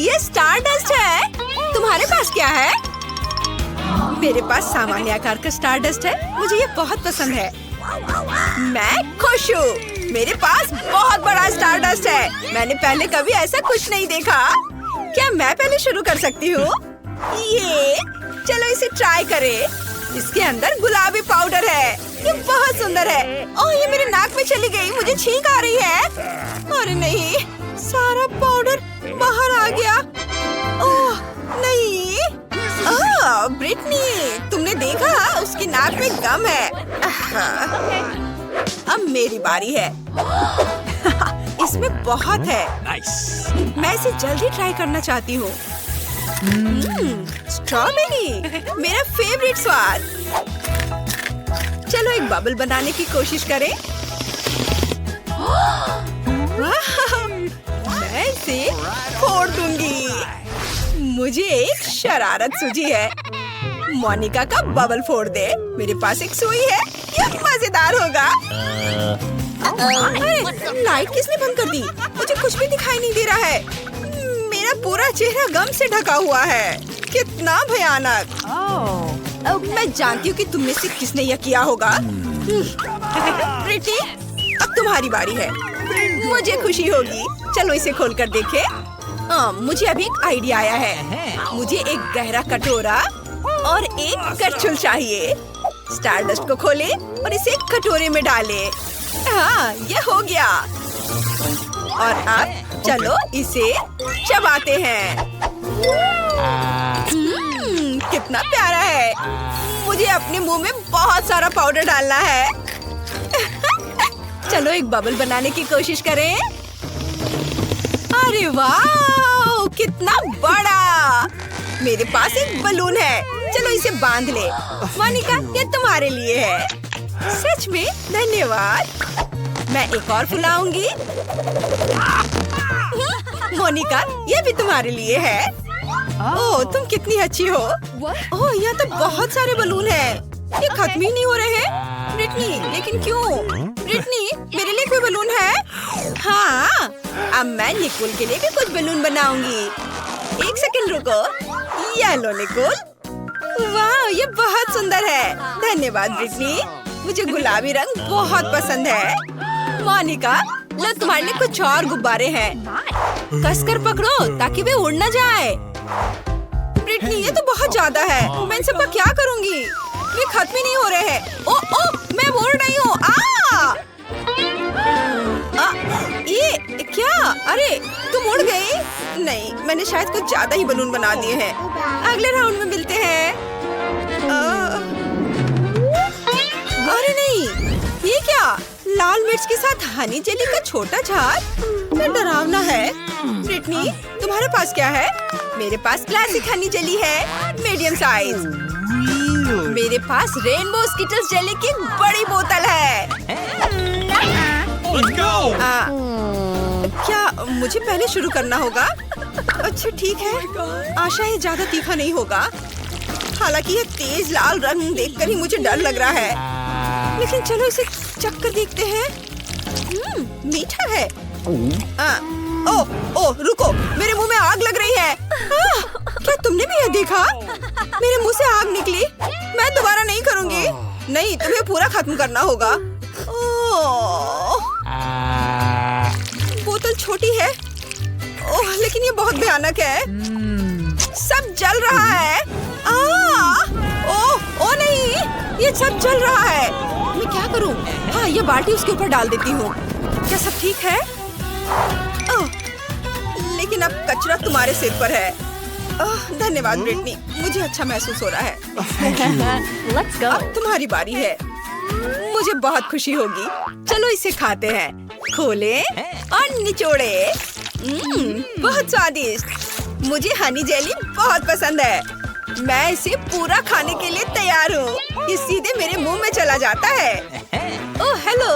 ये स्टारडस्ट है। तुम्हारे पास क्या है? मेरे पास सामान्य आकार का स्टारडस्ट है। मुझे ये बहुत पसंद है। मैं खुश हूँ। मेरे पास बहुत बड़ा स्टारडस्ट है। मैंने पहले कभी ऐसा कुछ नहीं देखा। क्या मैं पहले शुरू कर सकती हूँ? ये चलो इसे ट्राई करें। इसके अंदर गुलाबी पाउडर है। ये बहुत सुंदर है। ओह, ये मेरे नाक में चली गई। मुझे छींक आ रही है। अरे नहीं, सारा पाउडर बाहर आ गया। ओह नहीं। ब्रिटनी, तुमने देखा? उसकी नाक में गम है। अब मेरी बारी है। इसमें बहुत है। मैं इसे जल्दी ट्राई करना चाहती हूँ। स्ट्रॉबेरी, मेरा फेवरेट स्वाद। चलो एक बबल बनाने की कोशिश करें। मैं इसे फोड़ दूंगी। मुझे एक शरारत सूझी है। मोनिका का बबल फोड़ दे। मेरे पास एक सुई है। ये मजेदार होगा। अरे, लाइट किसने बंद कर दी? मुझे कुछ भी दिखाई नहीं दे रहा है। मेरा पूरा चेहरा गम से ढका हुआ है। कितना भयानक। मैं जानती हूँ कि तुम में से किसने यह किया होगा। प्रीति, अब तुम्हारी बारी है। मुझे खुशी होगी। चलो इसे खोलकर देखें। मुझे अभी एक आइडिया आया है। मुझे एक गहरा कटोरा और एक करछुल चाहिए। स्टारडस्ट को खोले और इसे एक कटोरे में डाले। हाँ, ये हो गया। और अब चलो इसे चबाते हैं। कितना प्यारा है। मुझे अपने मुंह में बहुत सारा पाउडर डालना है। चलो एक बबल बनाने की कोशिश करें। अरे वाह, कितना बड़ा। मेरे पास एक बलून है। चलो इसे बांध ले। मोनिका, ये तुम्हारे लिए है। सच में धन्यवाद। मैं एक और फुलाऊंगी। मोनिका, ये भी तुम्हारे लिए है। ओह, तुम कितनी अच्छी हो। ओह, यहाँ तो बहुत सारे बलून हैं। ये खत्म ही नहीं हो रहे हैं। ब्रिटनी, लेकिन क्यों? ब्रिटनी, मेरे लिए कोई बलून है? हाँ, अब मैं निकोल के लिए भी कुछ बलून बनाऊंगी। एक सेकंड रुको। ये लो निकोल। वाह, ये बहुत सुंदर है। धन्यवाद ब्रिटनी। मुझे गुलाबी रंग बहुत पसंद है। मोनिका, लो तुम्हारे लिए कुछ और गुब्बारे हैं। कसकर पकड़ो ताकि वे उड़ न जाए। ब्रिटनी, ये तो बहुत ज्यादा है। मैं इन सबका क्या करूंगी? ये खत्म ही नहीं हो रहे हैं। ओ, मैं उड़ रही हूँ। ये क्या? अरे, तुम उड़ गई? नहीं, मैंने शायद कुछ ज्यादा ही बलून बना दिए हैं। अगले राउंड में मिलते हैं। अरे नहीं, ये क्या? लाल मिर्च के साथ हनी जेली का छोटा जार? ये डरावना है। ब्रिटनी, तुम्हारे पास क्या है? मेरे पास क्लासिक हनी जेली है, मीडियम साइज। मेरे पास रेनबो स्किटल्स जेली की बड़ी बोतल है। क्या मुझे पहले शुरू करना होगा? अच्छा ठीक है। आशा है ज्यादा तीखा नहीं होगा। हालांकि ये तेज लाल रंग देखकर ही मुझे डर लग रहा है। लेकिन चलो इसे चख कर देखते हैं। मीठा है। ओह, रुको, मेरे मुंह में आग लग रही है। क्या तुमने भी यह देखा? मेरे मुंह से आग निकली। मैं दोबारा नहीं करूंगी। नहीं, तुम्हें पूरा खत्म करना होगा। बोतल छोटी है। ओह, लेकिन ये बहुत भयानक है। सब जल रहा है। ओह नहीं, ये सब जल रहा है। मैं क्या करूं? हाँ, ये बाल्टी उसके ऊपर डाल देती हूँ। क्या सब ठीक है? लेकिन अब कचरा तुम्हारे सिर पर है। धन्यवाद ब्रिटनी, मुझे अच्छा महसूस हो रहा है। Let's go. अब तुम्हारी बारी है। मुझे बहुत खुशी होगी। चलो इसे खाते हैं। खोले और निचोड़े। बहुत स्वादिष्ट। मुझे हनी जेली बहुत पसंद है। मैं इसे पूरा खाने के लिए तैयार हूँ। ये सीधे मेरे मुंह में चला जाता है। ओह हेलो,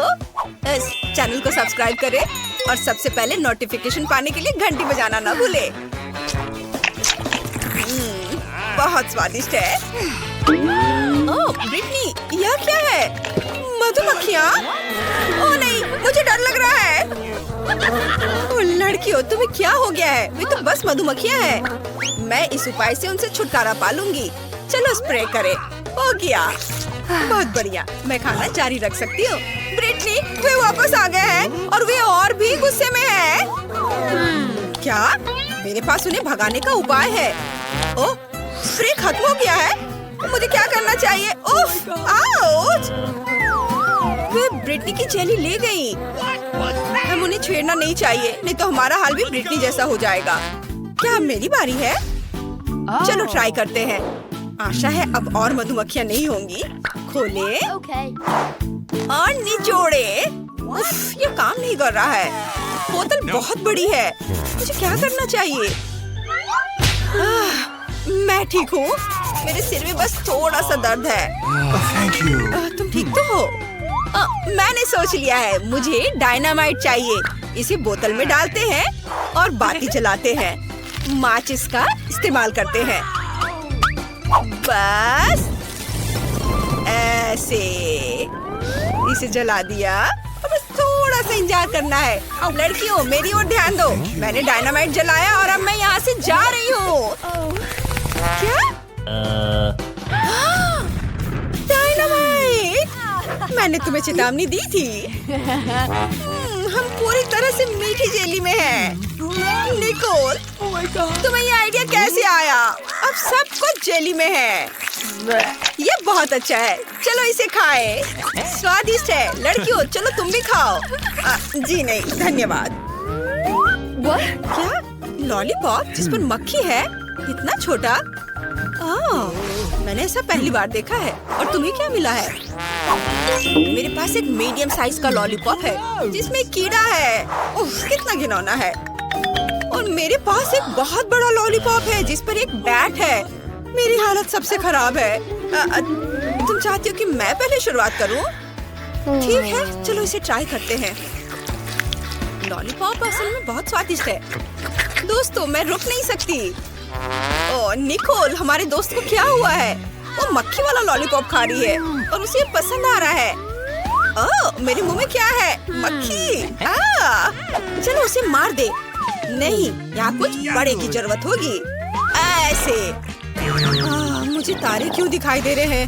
इस चैनल को सब्सक्राइब करें और सबसे पहले नोटिफिकेशन पाने के लिए घंटी बजाना ना भूले। बहुत स्वादिष्ट है। ओह ब्रिटनी, यह क्या है? मधुमक्खियाँ? ओह नहीं, मुझे डर लग रहा है। ओ लड़कियों, तुम्हें क्या हो गया है? वे तो बस मधुमक्खियाँ हैं। मैं इस उपाय से उनसे छुटकारा पा लूंगी। चलो स्प्रे करें। हो गया। बहुत बढ़िया, मैं खाना जारी रख सकती हूँ। ब्रिटनी, वे वापस आ गए हैं और वे और भी गुस्से में हैं। क्या? मेरे पास उन्हें भगाने का उपाय है। ओह, स्प्रे खत्म हो गया है। मुझे क्या करना चाहिए? उफ, आउच! वे ब्रिटनी की जेली ले गई। हम उन्हें छेड़ना नहीं चाहिए, नहीं तो हमारा हाल भी ब्रिटनी जैसा हो जाएगा। क्या अब मेरी बारी है? चलो ट्राई करते हैं। आशा है अब और मधुमक्खियाँ नहीं होंगी। खोले Okay. और निचोड़े। उफ, ये काम नहीं कर रहा है। बोतल बहुत बड़ी है। मुझे क्या करना चाहिए? मैं ठीक हूँ। मेरे सिर में बस थोड़ा सा दर्द है। Thank you. तुम ठीक तो हो? मैंने सोच लिया है, मुझे डायनामाइट चाहिए। इसे बोतल में डालते हैं और बाती जलाते हैं। माचिस का इस्तेमाल करते हैं। बस ऐसे इसे जला दिया। अब बस थोड़ा सा इंतजार करना है। लड़कियों, मेरी ओर ध्यान दो। मैंने डायनामाइट जलाया और अब मैं यहाँ से जा रही हूँ। क्या? डायनामाइट! मैंने तुम्हें चेतावनी दी थी। हम पूरी तरह से मीठी जेली में हैं। निकोल, तुम्हें ये आइडिया कैसे आया? अब सब कुछ जेली में है। ये बहुत अच्छा है। चलो इसे खाएं। स्वादिष्ट है। लड़कियों, चलो तुम भी खाओ। जी नहीं, धन्यवाद। क्या? लॉलीपॉप जिस पर मक्खी है? इतना छोटा? मैंने ऐसा पहली बार देखा है। और तुम्हें क्या मिला है? मेरे पास एक मीडियम साइज का लॉलीपॉप है जिसमें कीड़ा है। उफ, कितना घिनौना है। और मेरे पास एक बहुत बड़ा लॉलीपॉप है जिस पर एक बैट है। मेरी हालत सबसे खराब है। तुम चाहती हो कि मैं पहले शुरुआत करूं? ठीक है, चलो इसे ट्राई करते हैं। लॉलीपॉप असल में बहुत स्वादिष्ट है। दोस्तों, मैं रुक नहीं सकती। ओह निकोल, हमारे दोस्त को क्या हुआ है? वो मक्खी वाला लॉलीपॉप खा रही है और उसे पसंद आ रहा है। ओह, मेरे मुंह में क्या है? मक्खी। चलो उसे मार दे। नहीं, यहाँ कुछ बड़े की जरूरत होगी। ऐसे। मुझे तारे क्यों दिखाई दे रहे हैं?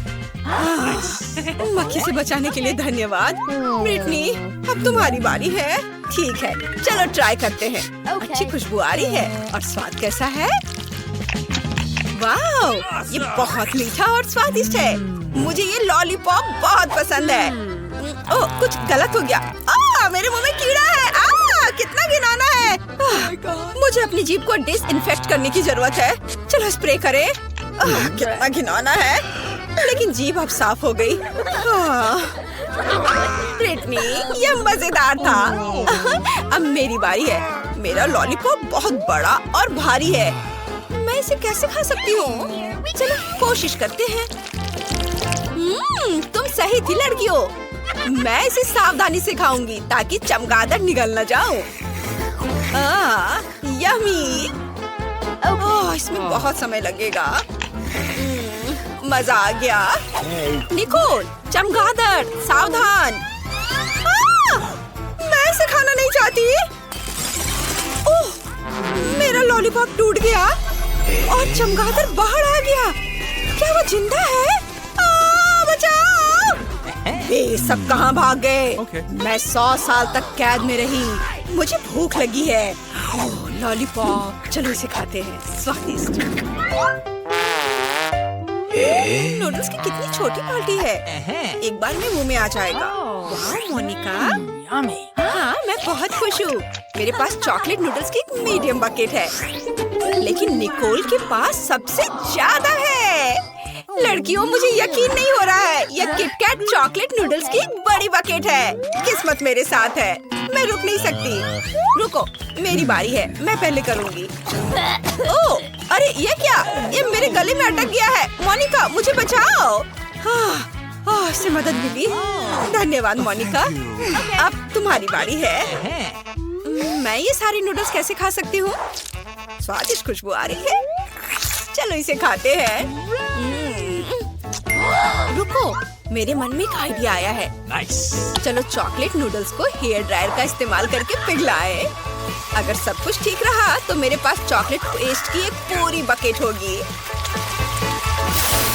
मक्खी से बचाने के लिए धन्यवाद। ब्रिटनी, अब तुम्हारी बारी है। ठीक है, चलो ट्राई करते हैं। अच्छी खुशबू आ रही है। और स्वाद कैसा है? वाह, ये बहुत मीठा और स्वादिष्ट है। मुझे ये लॉलीपॉप बहुत पसंद है। ओह, कुछ गलत हो गया। मेरे मुंह में कीड़ा है। कितना घिनौना है। मुझे अपनी जीभ को डिसइंफेक्ट करने की जरूरत है। चलो स्प्रे करें। कितना घिनौना है, लेकिन जीभ अब साफ हो गई। ब्रिटनी, ये मजेदार था। अब मेरी बारी है। मेरा लॉलीपॉप बहुत बड़ा और भारी है। मैं इसे कैसे खा सकती हूँ? चलो कोशिश करते हैं। तुम सही थी लड़कियों। मैं इसे सावधानी से खाऊंगी ताकि चमगादड़ निगल न जाओ। यम्मी। ओह, इसमें बहुत समय लगेगा। मजा आ गया। निकोल, चमगादड़, सावधान। मैं इसे खाना नहीं चाहती। ओह, मेरा लॉलीपॉप टूट गया और चमगादड़ बाहर आ गया। क्या वो जिंदा है? बचाओ! वे सब कहाँ भाग गए? मैं 100 साल तक कैद में रही। मुझे भूख लगी है। ओह, लॉलीपॉप, चलो इसे खाते हैं। स्वादिष्ट। नूडल्स की कितनी छोटी बाल्टी है। एक बार में मुंह में आ जाएगा। वाह मोनिका। हाँ, मैं बहुत खुश हूँ। मेरे पास चॉकलेट नूडल्स की एक मीडियम बकेट है, लेकिन निकोल के पास सबसे ज्यादा है। लड़कियों, मुझे यकीन नहीं हो रहा है। यह किटकैट चॉकलेट नूडल्स की एक बड़ी बकेट है। किस्मत मेरे साथ है। मैं रुक नहीं सकती। रुको, मेरी बारी है। मैं पहले करूँगी। ओह, अरे ये क्या? ये मेरे गले में अटक गया है। मोनिका, मुझे बचाओ। इससे मदद मिली। धन्यवाद मोनिका। अब तुम्हारी बारी है। मैं ये सारी नूडल्स कैसे खा सकती हूँ? स्वादिष्ट खुशबू आ रही है। चलो इसे खाते हैं। रुको, मेरे मन में एक आइडिया आया है। चलो चॉकलेट नूडल्स को हेयर ड्रायर का इस्तेमाल करके पिघलाए। अगर सब कुछ ठीक रहा तो मेरे पास चॉकलेट पेस्ट की एक पूरी बकेट होगी।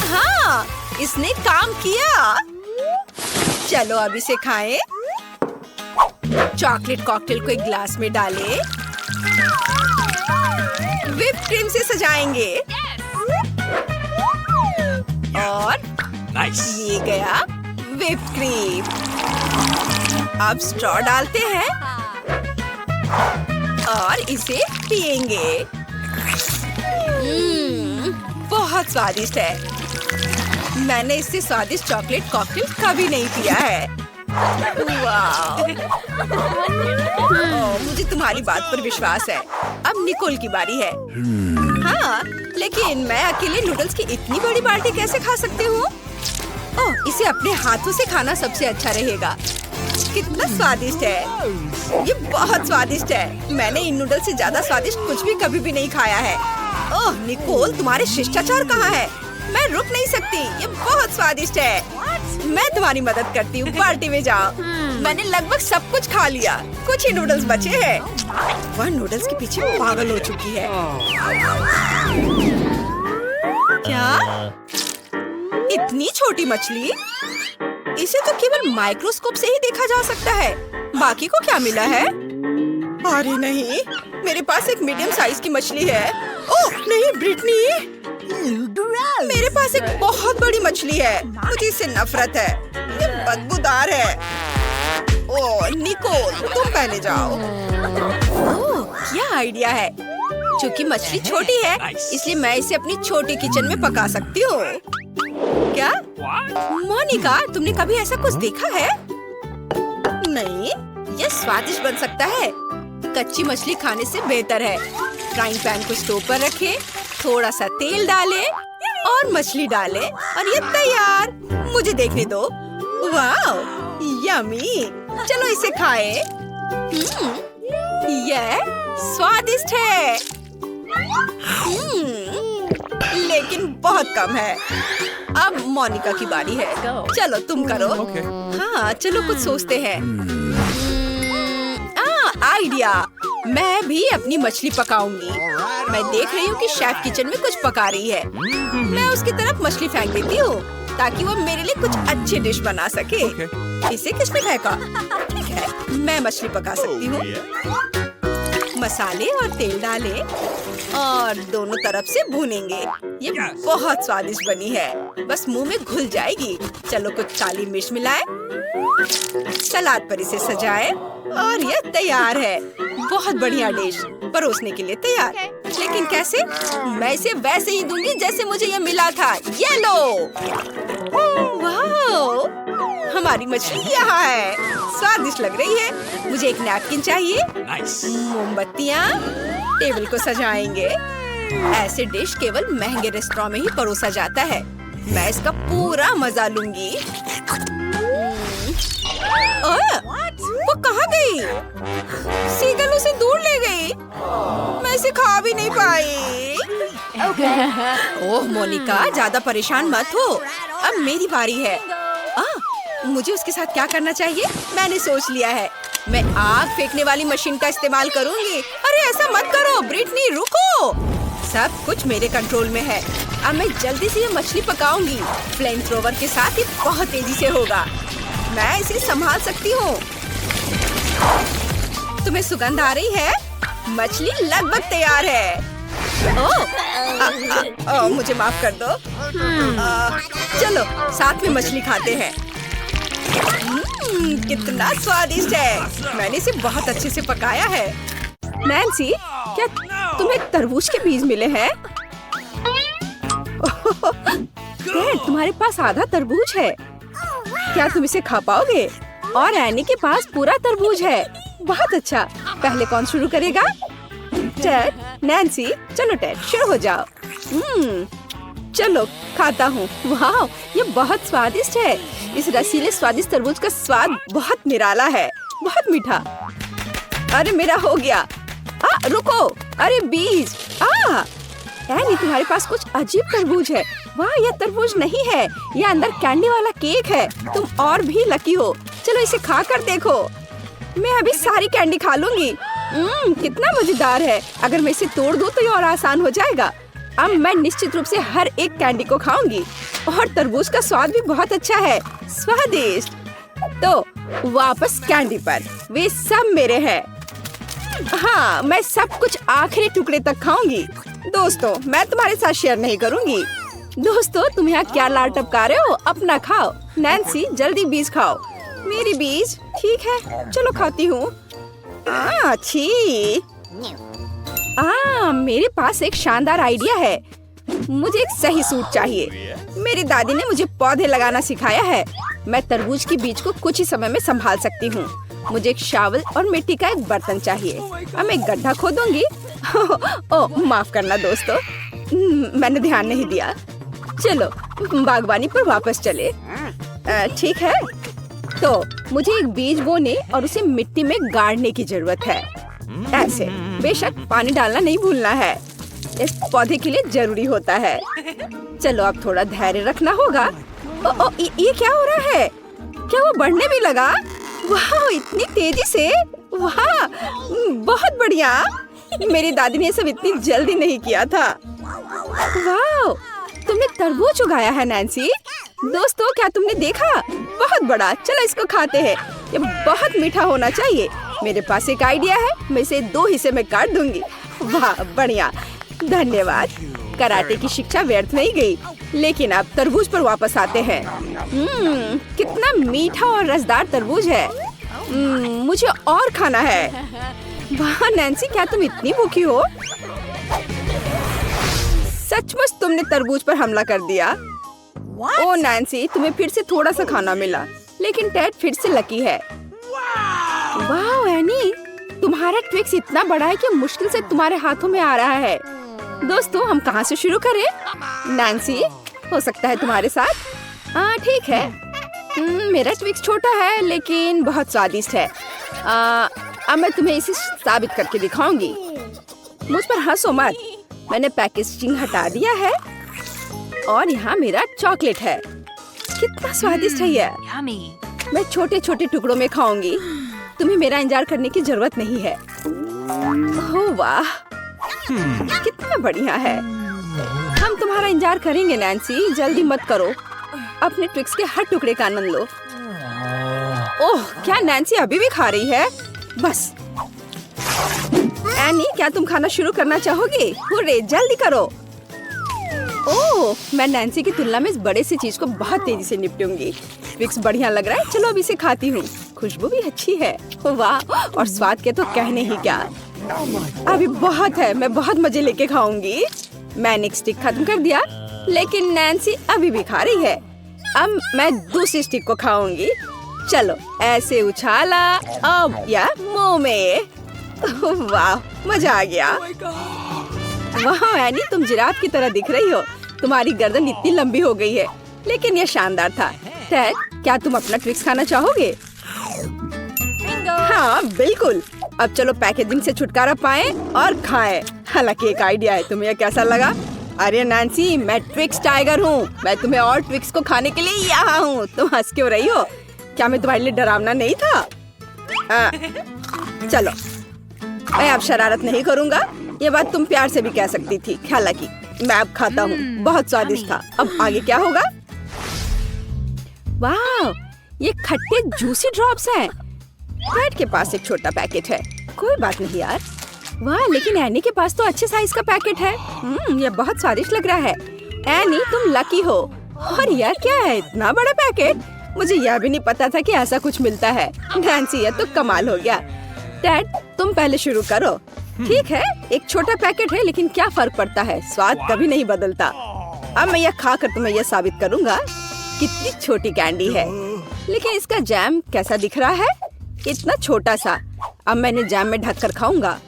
हाँ, इसने काम किया। चलो अब इसे खाएं। चॉकलेट कॉकटेल को एक ग्लास में डालें। व्हिप क्रीम से सजाएंगे। और ये गया व्हिप क्रीम। अब स्ट्रॉ डालते हैं और इसे पिएंगे। बहुत स्वादिष्ट है। मैंने इससे स्वादिष्ट चॉकलेट कॉकटेल कभी नहीं पिया है। वाह! मुझे तुम्हारी बात पर विश्वास है। अब निकोल की बारी है। हाँ, लेकिन मैं अकेले नूडल्स की इतनी बड़ी बाल्टी कैसे खा सकती हूँ? ओह, इसे अपने हाथों से खाना सबसे अच्छा रहेगा। कितना स्वादिष्ट है! ये बहुत स्वादिष्ट है। मैंने इन नूडल्स से ज्यादा स्वादिष्ट कुछ भी कभी भी नहीं खाया है। ओह निकोल, तुम्हारे शिष्टाचार कहाँ है? मैं रुक नहीं सकती। ये बहुत स्वादिष्ट है। मैं तुम्हारी मदद करती हूँ। पार्टी में जाओ। मैंने लगभग सब कुछ खा लिया। कुछ ही नूडल्स बचे हैं। वह नूडल्स के पीछे पागल हो चुकी है। क्या? इतनी छोटी मछली? इसे तो केवल माइक्रोस्कोप से ही देखा जा सकता है। बाकी को क्या मिला है? अरे नहीं, मेरे पास एक मीडियम साइज की मछली है। ओह नहीं ब्रिटनी, मेरे पास एक बहुत बड़ी मछली है। मुझे इससे नफरत है। ये बदबूदार है। ओह निकोल, तुम पहले जाओ। ओह, क्या आइडिया है। क्योंकि मछली छोटी है, इसलिए मैं इसे अपनी छोटी किचन में पका सकती हूँ। क्या? मोनिका, तुमने कभी ऐसा कुछ देखा है? नहीं, यह स्वादिष्ट बन सकता है। कच्ची मछली खाने से बेहतर है। फ्राइंग पैन को स्टोव पर रखें, थोड़ा सा तेल डालें और मछली डालें और ये तैयार। मुझे देखने दो। वाह, यम्मी। चलो इसे खाएं। यह स्वादिष्ट है। लेकिन बहुत कम है। अब मोनिका की बारी है। चलो तुम करो। हाँ, चलो कुछ सोचते हैं। आइडिया। मैं भी अपनी मछली पकाऊंगी। मैं देख रही हूँ कि शेफ किचन में कुछ पका रही है। मैं उसकी तरफ मछली फेंक देती हूँ ताकि वो मेरे लिए कुछ अच्छी डिश बना सके। इसे किसने फेंका? ठीक है, मैं मछली पका सकती हूँ। मसाले और तेल डालें और दोनों तरफ से भूनेंगे। ये बहुत स्वादिष्ट बनी है। बस मुंह में घुल जाएगी। चलो कुछ काली मिर्च मिलाएं। सलाद पर इसे सजाएं और ये तैयार है। बहुत बढ़िया डिश परोसने के लिए तैयार। लेकिन कैसे? मैं इसे वैसे ही दूंगी जैसे मुझे ये मिला था। ये लो। वाह, हमारी मछली यहाँ है। स्वादिष्ट लग रही है। मुझे एक नैपकिन चाहिए। मोमबत्तियाँ। टेबल को सजाएंगे। ऐसे डिश केवल महंगे रेस्टोरेंट में ही परोसा जाता है। मैं इसका पूरा मजा लूंगी। वो कहाँ गई? सीगल उसे दूर ले गई। मैं इसे खा भी नहीं पाई। ओह मोनिका, ज्यादा परेशान मत हो। अब मेरी बारी है। मुझे उसके साथ क्या करना चाहिए? मैंने सोच लिया है। मैं आग फेंकने वाली मशीन का इस्तेमाल करूंगी। अरे ऐसा मत करो ब्रिटनी, रुको। सब कुछ मेरे कंट्रोल में है। अब मैं जल्दी से ये मछली पकाऊंगी। फ्लेम थ्रोवर के साथ ये बहुत तेजी से होगा। मैं इसे संभाल सकती हूँ। तुम्हें सुगंध आ रही है? मछली लगभग तैयार है। ओह, मुझे माफ कर दो। चलो साथ में मछली खाते हैं। कितना स्वादिष्ट है। मैंने इसे बहुत अच्छे से पकाया है। नैन्सी, क्या तुम्हें तरबूज के बीज मिले हैं? तुम्हारे पास आधा तरबूज है। क्या तुम इसे खा पाओगे? और एनी के पास पूरा तरबूज है। बहुत अच्छा। पहले कौन शुरू करेगा? Ted, Nancy. चलो टेड, शुरू हो जाओ। चलो खाता हूँ। वाह, ये बहुत स्वादिष्ट है। इस रसीले स्वादिष्ट तरबूज का स्वाद बहुत निराला है। बहुत मीठा। अरे मेरा हो गया। रुको। अरे बीज। एनी, तुम्हारे पास कुछ अजीब तरबूज है। वाह, यह तरबूज नहीं है, यह अंदर कैंडी वाला केक है। तुम और भी लकी हो। चलो इसे खा कर देखो। मैं अभी सारी कैंडी खा लूंगी। कितना मजेदार है। अगर मैं इसे तोड़ दूं तो ये और आसान हो जाएगा। अब मैं निश्चित रूप से हर एक कैंडी को खाऊंगी। और तरबूज का स्वाद भी बहुत अच्छा है, स्वादिष्ट। तो वापस कैंडी पर, वे सब मेरे हैं। हाँ, मैं सब कुछ आखिरी टुकड़े तक खाऊंगी। दोस्तों, मैं तुम्हारे साथ शेयर नहीं करूंगी। दोस्तों, तुम यहाँ क्या लार टपका रहे हो? अपना खाओ। नैन्सी, जल्दी बीज खाओ। मेरी बीज? ठीक है, चलो खाती हूँ। अच्छी। मेरे पास एक शानदार आइडिया है। मुझे एक सही सूट चाहिए। मेरी दादी ने मुझे पौधे लगाना सिखाया है। मैं तरबूज की बीज को कुछ ही समय में संभाल सकती हूँ। मुझे एक शावल और मिट्टी का एक बर्तन चाहिए। अब मैं गड्ढा खोदूंगी। ओह, माफ करना दोस्तों, मैंने ध्यान नहीं दिया। चलो बागवानी पर वापस चले। ठीक है, तो मुझे एक बीज बोने और उसे मिट्टी में गाड़ने की जरूरत है। ऐसे, बेशक पानी डालना नहीं भूलना है। इस पौधे के लिए जरूरी होता है। चलो अब थोड़ा धैर्य रखना होगा। ये क्या हो रहा है? क्या वो बढ़ने भी लगा? वाह, इतनी तेजी से! वाह, बहुत बढ़िया। मेरी दादी ने ये सब इतनी जल्दी नहीं किया था। वाह, तुमने तरबूज उगाया है नैन्सी। दोस्तों, क्या तुमने देखा? बहुत बड़ा। चलो इसको खाते हैं। ये बहुत मीठा होना चाहिए। मेरे पास एक आइडिया है, मैं इसे 2 हिस्से में काट दूंगी। वाह, बढ़िया, धन्यवाद। कराटे की शिक्षा व्यर्थ नहीं गई। लेकिन अब तरबूज पर वापस आते हैं। कितना मीठा और रसदार तरबूज है। मुझे और खाना है। वाह नैन्सी, क्या तुम इतनी भूखी हो? सचमुच तुमने तरबूज पर हमला कर दिया। ओ नैन्सी, तुम्हें फिर से थोड़ा सा खाना मिला, लेकिन टेड फिर से लकी है। वाह एनी, तुम्हारा ट्विक्स इतना बड़ा है कि मुश्किल से तुम्हारे हाथों में आ रहा है। दोस्तों, हम कहाँ से शुरू करें? नैन्सी, हो सकता है तुम्हारे साथ? ठीक है। मेरा ट्विक्स छोटा है लेकिन बहुत स्वादिष्ट है। अब मैं तुम्हें इसे साबित करके दिखाऊंगी। मुझ पर हंसो मत। मैंने पैकेजिंग हटा दिया है और यहाँ मेरा चॉकलेट है। कितना स्वादिष्ट है ये। मैं छोटे छोटे टुकड़ों में खाऊंगी। तुम्हें मेरा इंतजार करने की जरूरत नहीं है। ओह वाह, कितना बढ़िया है। हम तुम्हारा इंतजार करेंगे नैन्सी, जल्दी मत करो। अपने ट्विक्स के हर टुकड़े का आनंद लो। ओह, क्या नैन्सी अभी भी खा रही है? बस। एनी, क्या तुम खाना शुरू करना चाहोगी? हुर्रे, जल्दी करो। ओह, मैं नैन्सी की तुलना में इस बड़े सी चीज को बहुत तेजी से निपटूंगी। ट्विक्स बढ़िया लग रहा है। चलो अब इसे खाती हूँ। खुशबू भी अच्छी है। वाह, और स्वाद के तो कहने ही क्या। अभी बहुत है, मैं बहुत मजे लेके खाऊंगी। मैंने एक स्टिक खत्म कर दिया, लेकिन नैन्सी अभी भी खा रही है। अब मैं दूसरी स्टिक को खाऊंगी। चलो ऐसे उछाला अब या मुंह में। वाह, मजा आ गया। वाह एनी, तुम जिराफ की तरह दिख रही हो। तुम्हारी गर्दन इतनी लंबी हो गई है, लेकिन यह शानदार था। टेड, क्या तुम अपना ट्विक्स खाना चाहोगे? हाँ बिल्कुल। अब चलो पैकेजिंग से छुटकारा पाएं और खाएं। हालांकि एक आइडिया है, तुम्हें कैसा लगा? अरे नैन्सी, मैं ट्विक्स टाइगर हूँ। मैं तुम्हें और ट्विक्स को खाने के लिए यहाँ हूँ। तुम हंस क्यों रही हो? क्या मैं तुम्हारे लिए डरावना नहीं था? चलो, मैं अब शरारत नहीं करूँगा। ये बात तुम प्यार से भी कह सकती थी। हालांकि मैं अब खाता हूँ। बहुत स्वादिष्ट था। अब आगे क्या होगा? वाह, ये खट्टे जूसी ड्रॉप्स हैं। टेड के पास एक छोटा पैकेट है। कोई बात नहीं यार। वाह, लेकिन एनी के पास तो अच्छे साइज का पैकेट है। ये बहुत स्वादिष्ट लग रहा है। एनी, तुम लकी हो। और यह क्या है, इतना बड़ा पैकेट? मुझे यह भी नहीं पता था कि ऐसा कुछ मिलता है। नैन्सी, यह तो कमाल हो गया। टेड, तुम पहले शुरू करो। ठीक है, एक छोटा पैकेट है, लेकिन क्या फर्क पड़ता है, स्वाद कभी नहीं बदलता। अब मैं यह खाकर तुम्हें यह साबित करूंगा कितनी छोटी कैंडी है। लेकिन इसका जैम कैसा दिख रहा है? इतना छोटा सा। अब मैंने जैम में ढककर खाऊंगा।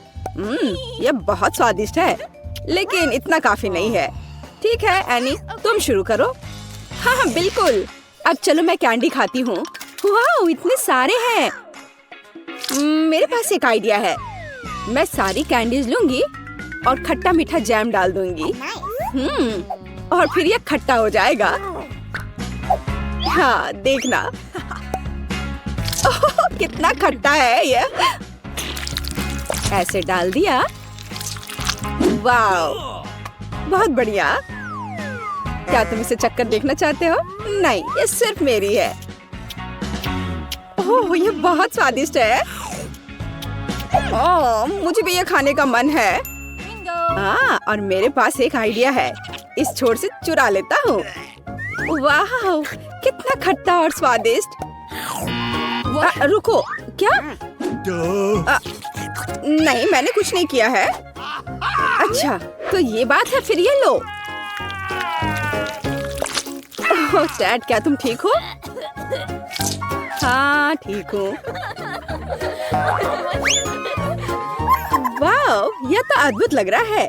यह बहुत स्वादिष्ट है, लेकिन इतना काफी नहीं है। ठीक है एनी, तुम शुरू करो। हाँ बिल्कुल। अब चलो मैं कैंडी खाती हूँ। वाह, इतने सारे हैं। मेरे पास एक आइडिया है। मैं सारी कैंडीज लूंगी और खट्टा मीठा जैम डाल दूंगी। और फिर ये खट्टा हो जाएगा। हाँ देखना। ओह, कितना खट्टा है ये। ऐसे डाल दिया। वाव, बहुत बढ़िया। क्या तुम इसे चक्कर देखना चाहते हो? नहीं, ये सिर्फ मेरी है। ओह, ये बहुत स्वादिष्ट है। ओह, मुझे भी ये खाने का मन है। हाँ, और मेरे पास एक आइडिया है। इस छोर से चुरा लेता हूँ। वाह, कितना खट्टा और स्वादिष्ट। रुको, क्या? नहीं, मैंने कुछ नहीं किया है। अच्छा, तो ये बात है। फिर ये लो। ओह, डैड, क्या तुम ठीक हो? हाँ, ठीक हूँ। वाह, यह तो अद्भुत लग रहा है।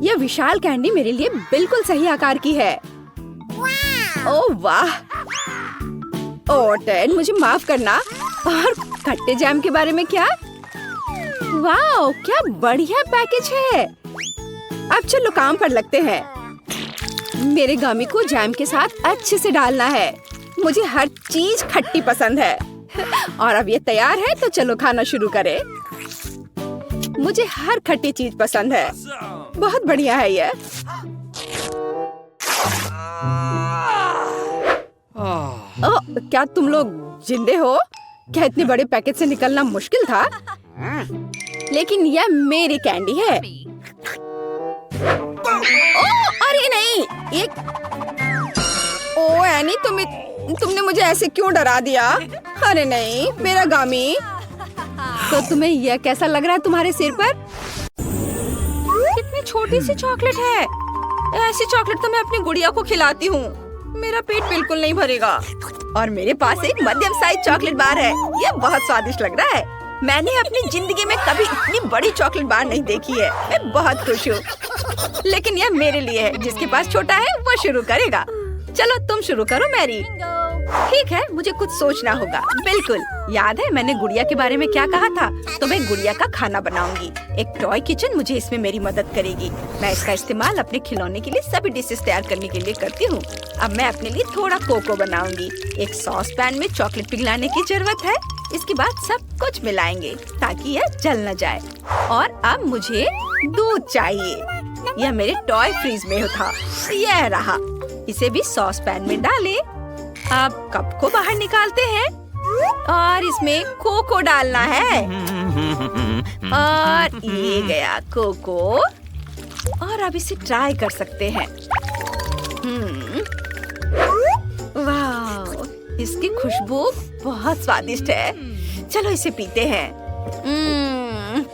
यह विशाल कैंडी मेरे लिए बिल्कुल सही आकार की है। ओह वाह। ओह टेड, मुझे माफ करना। और खट्टे जैम के बारे में क्या? वाह, क्या बढ़िया पैकेज है। अब चलो काम पर लगते हैं। मेरे गमी को जैम के साथ अच्छे से डालना है। मुझे हर चीज खट्टी पसंद है। और अब ये तैयार है, तो चलो खाना शुरू करें। मुझे हर खट्टी चीज पसंद है। बहुत बढ़िया है ये। ओह, क्या तुम लोग जिंदे हो? क्या इतने बड़े पैकेट से निकलना मुश्किल था? लेकिन यह मेरी कैंडी है। ओह, अरे नहीं, ओह एनी, तुमने मुझे ऐसे क्यों डरा दिया? अरे नहीं, मेरा गामी। तो तुम्हें यह कैसा लग रहा है तुम्हारे सिर पर? कितनी छोटी सी चॉकलेट है। ऐसी चॉकलेट तो मैं अपनी गुड़िया को खिलाती हूँ। मेरा पेट बिल्कुल नहीं भरेगा। और मेरे पास एक मध्यम साइज चॉकलेट बार है। यह बहुत स्वादिष्ट लग रहा है। मैंने अपनी जिंदगी में कभी इतनी बड़ी चॉकलेट बार नहीं देखी है। मैं बहुत खुश हूँ। लेकिन यह मेरे लिए है। जिसके पास छोटा है वो शुरू करेगा। चलो तुम शुरू करो मैरी। ठीक है, मुझे कुछ सोचना होगा। बिल्कुल, याद है मैंने गुड़िया के बारे में क्या कहा था? तो मैं गुड़िया का खाना बनाऊंगी। एक टॉय किचन मुझे इसमें मेरी मदद करेगी। मैं इसका इस्तेमाल अपने खिलौने के लिए सभी डिशेस तैयार करने के लिए करती हूँ। अब मैं अपने लिए थोड़ा कोको बनाऊंगी। एक सॉस पैन में चॉकलेट पिघलाने की जरूरत है। इसके बाद सब कुछ मिलाएंगे ताकि यह जल न जाए। और अब मुझे दूध चाहिए। यह मेरे टॉय फ्रीज में था। यह रहा। इसे भी सॉस पैन में डालें। अब कप को बाहर निकालते हैं और इसमें कोको डालना है। और ये गया कोको। और अब इसे ट्राई कर सकते हैं। वाह, इसकी खुशबू बहुत स्वादिष्ट है। चलो इसे पीते हैं।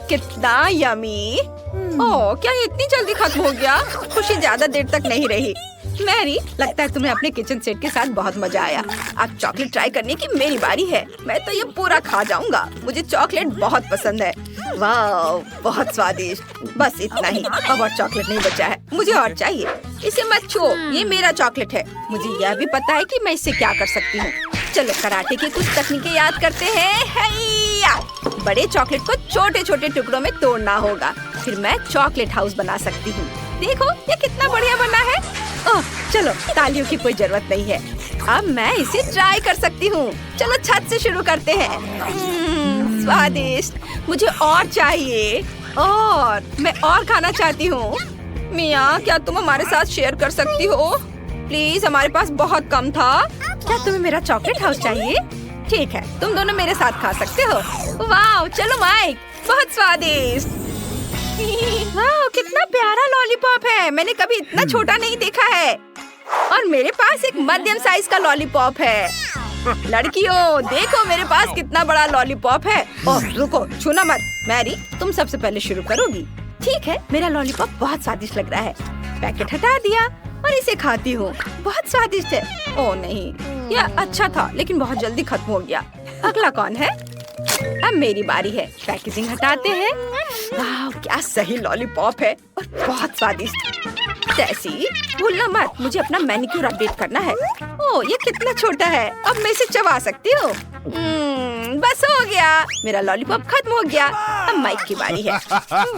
कितना यमी। ओह, क्या ये इतनी जल्दी खत्म हो गया? खुशी ज्यादा देर तक नहीं रही। मैरी, लगता है तुम्हें अपने किचन सेट के साथ बहुत मजा आया। अब चॉकलेट ट्राई करने की मेरी बारी है। मैं तो ये पूरा खा जाऊंगा। मुझे चॉकलेट बहुत पसंद है। वाह, बहुत स्वादिष्ट। बस इतना ही। अब और चॉकलेट नहीं बचा है। मुझे और चाहिए। इसे मत छुओ, ये मेरा चॉकलेट है। मुझे यह भी पता है कि मैं इससे क्या कर सकती हूँ। चलो कराटे की कुछ तकनीकें याद करते हैं। हैया! बड़े चॉकलेट को छोटे छोटे टुकड़ों में तोड़ना होगा। फिर मैं चॉकलेट हाउस बना सकती हूँ। देखो ये कितना बढ़िया बना है। ओह, चलो तालियों की कोई जरूरत नहीं है। अब मैं इसे ट्राई कर सकती हूँ। चलो छत से शुरू करते हैं। स्वादिष्ट। मुझे और चाहिए। और मैं और खाना चाहती हूँ। मियाँ, क्या तुम हमारे साथ शेयर कर सकती हो? प्लीज, हमारे पास बहुत कम था। क्या तुम्हें मेरा चॉकलेट हाउस चाहिए? ठीक है, तुम दोनों मेरे साथ खा सकते हो। वाह, चलो माइक, बहुत स्वादिष्ट। वाह, कितना प्यारा लॉलीपॉप है। मैंने कभी इतना छोटा नहीं देखा है। और मेरे पास एक मध्यम साइज का लॉलीपॉप है। लड़कियों, देखो मेरे पास कितना बड़ा लॉलीपॉप है। ओह, रुको, छूना मत। मैरी, तुम सबसे पहले शुरू करोगी। ठीक है, मेरा लॉलीपॉप बहुत स्वादिष्ट लग रहा है। पैकेट हटा दिया और इसे खाती हूँ। बहुत स्वादिष्ट है। ओह नहीं, यह अच्छा था लेकिन बहुत जल्दी खत्म हो गया। अगला कौन है? अब मेरी बारी है। पैकेजिंग हटाते हैं। वाह, क्या सही लॉलीपॉप है और बहुत स्वादिष्ट। टेसी, भूलना मत, मुझे अपना मैनिक्योर अपडेट करना है। ओह, ये कितना छोटा है। अब मैं इसे चबा सकती हूँ। बस हो गया, मेरा लॉलीपॉप खत्म हो गया। अब माइक की बारी है।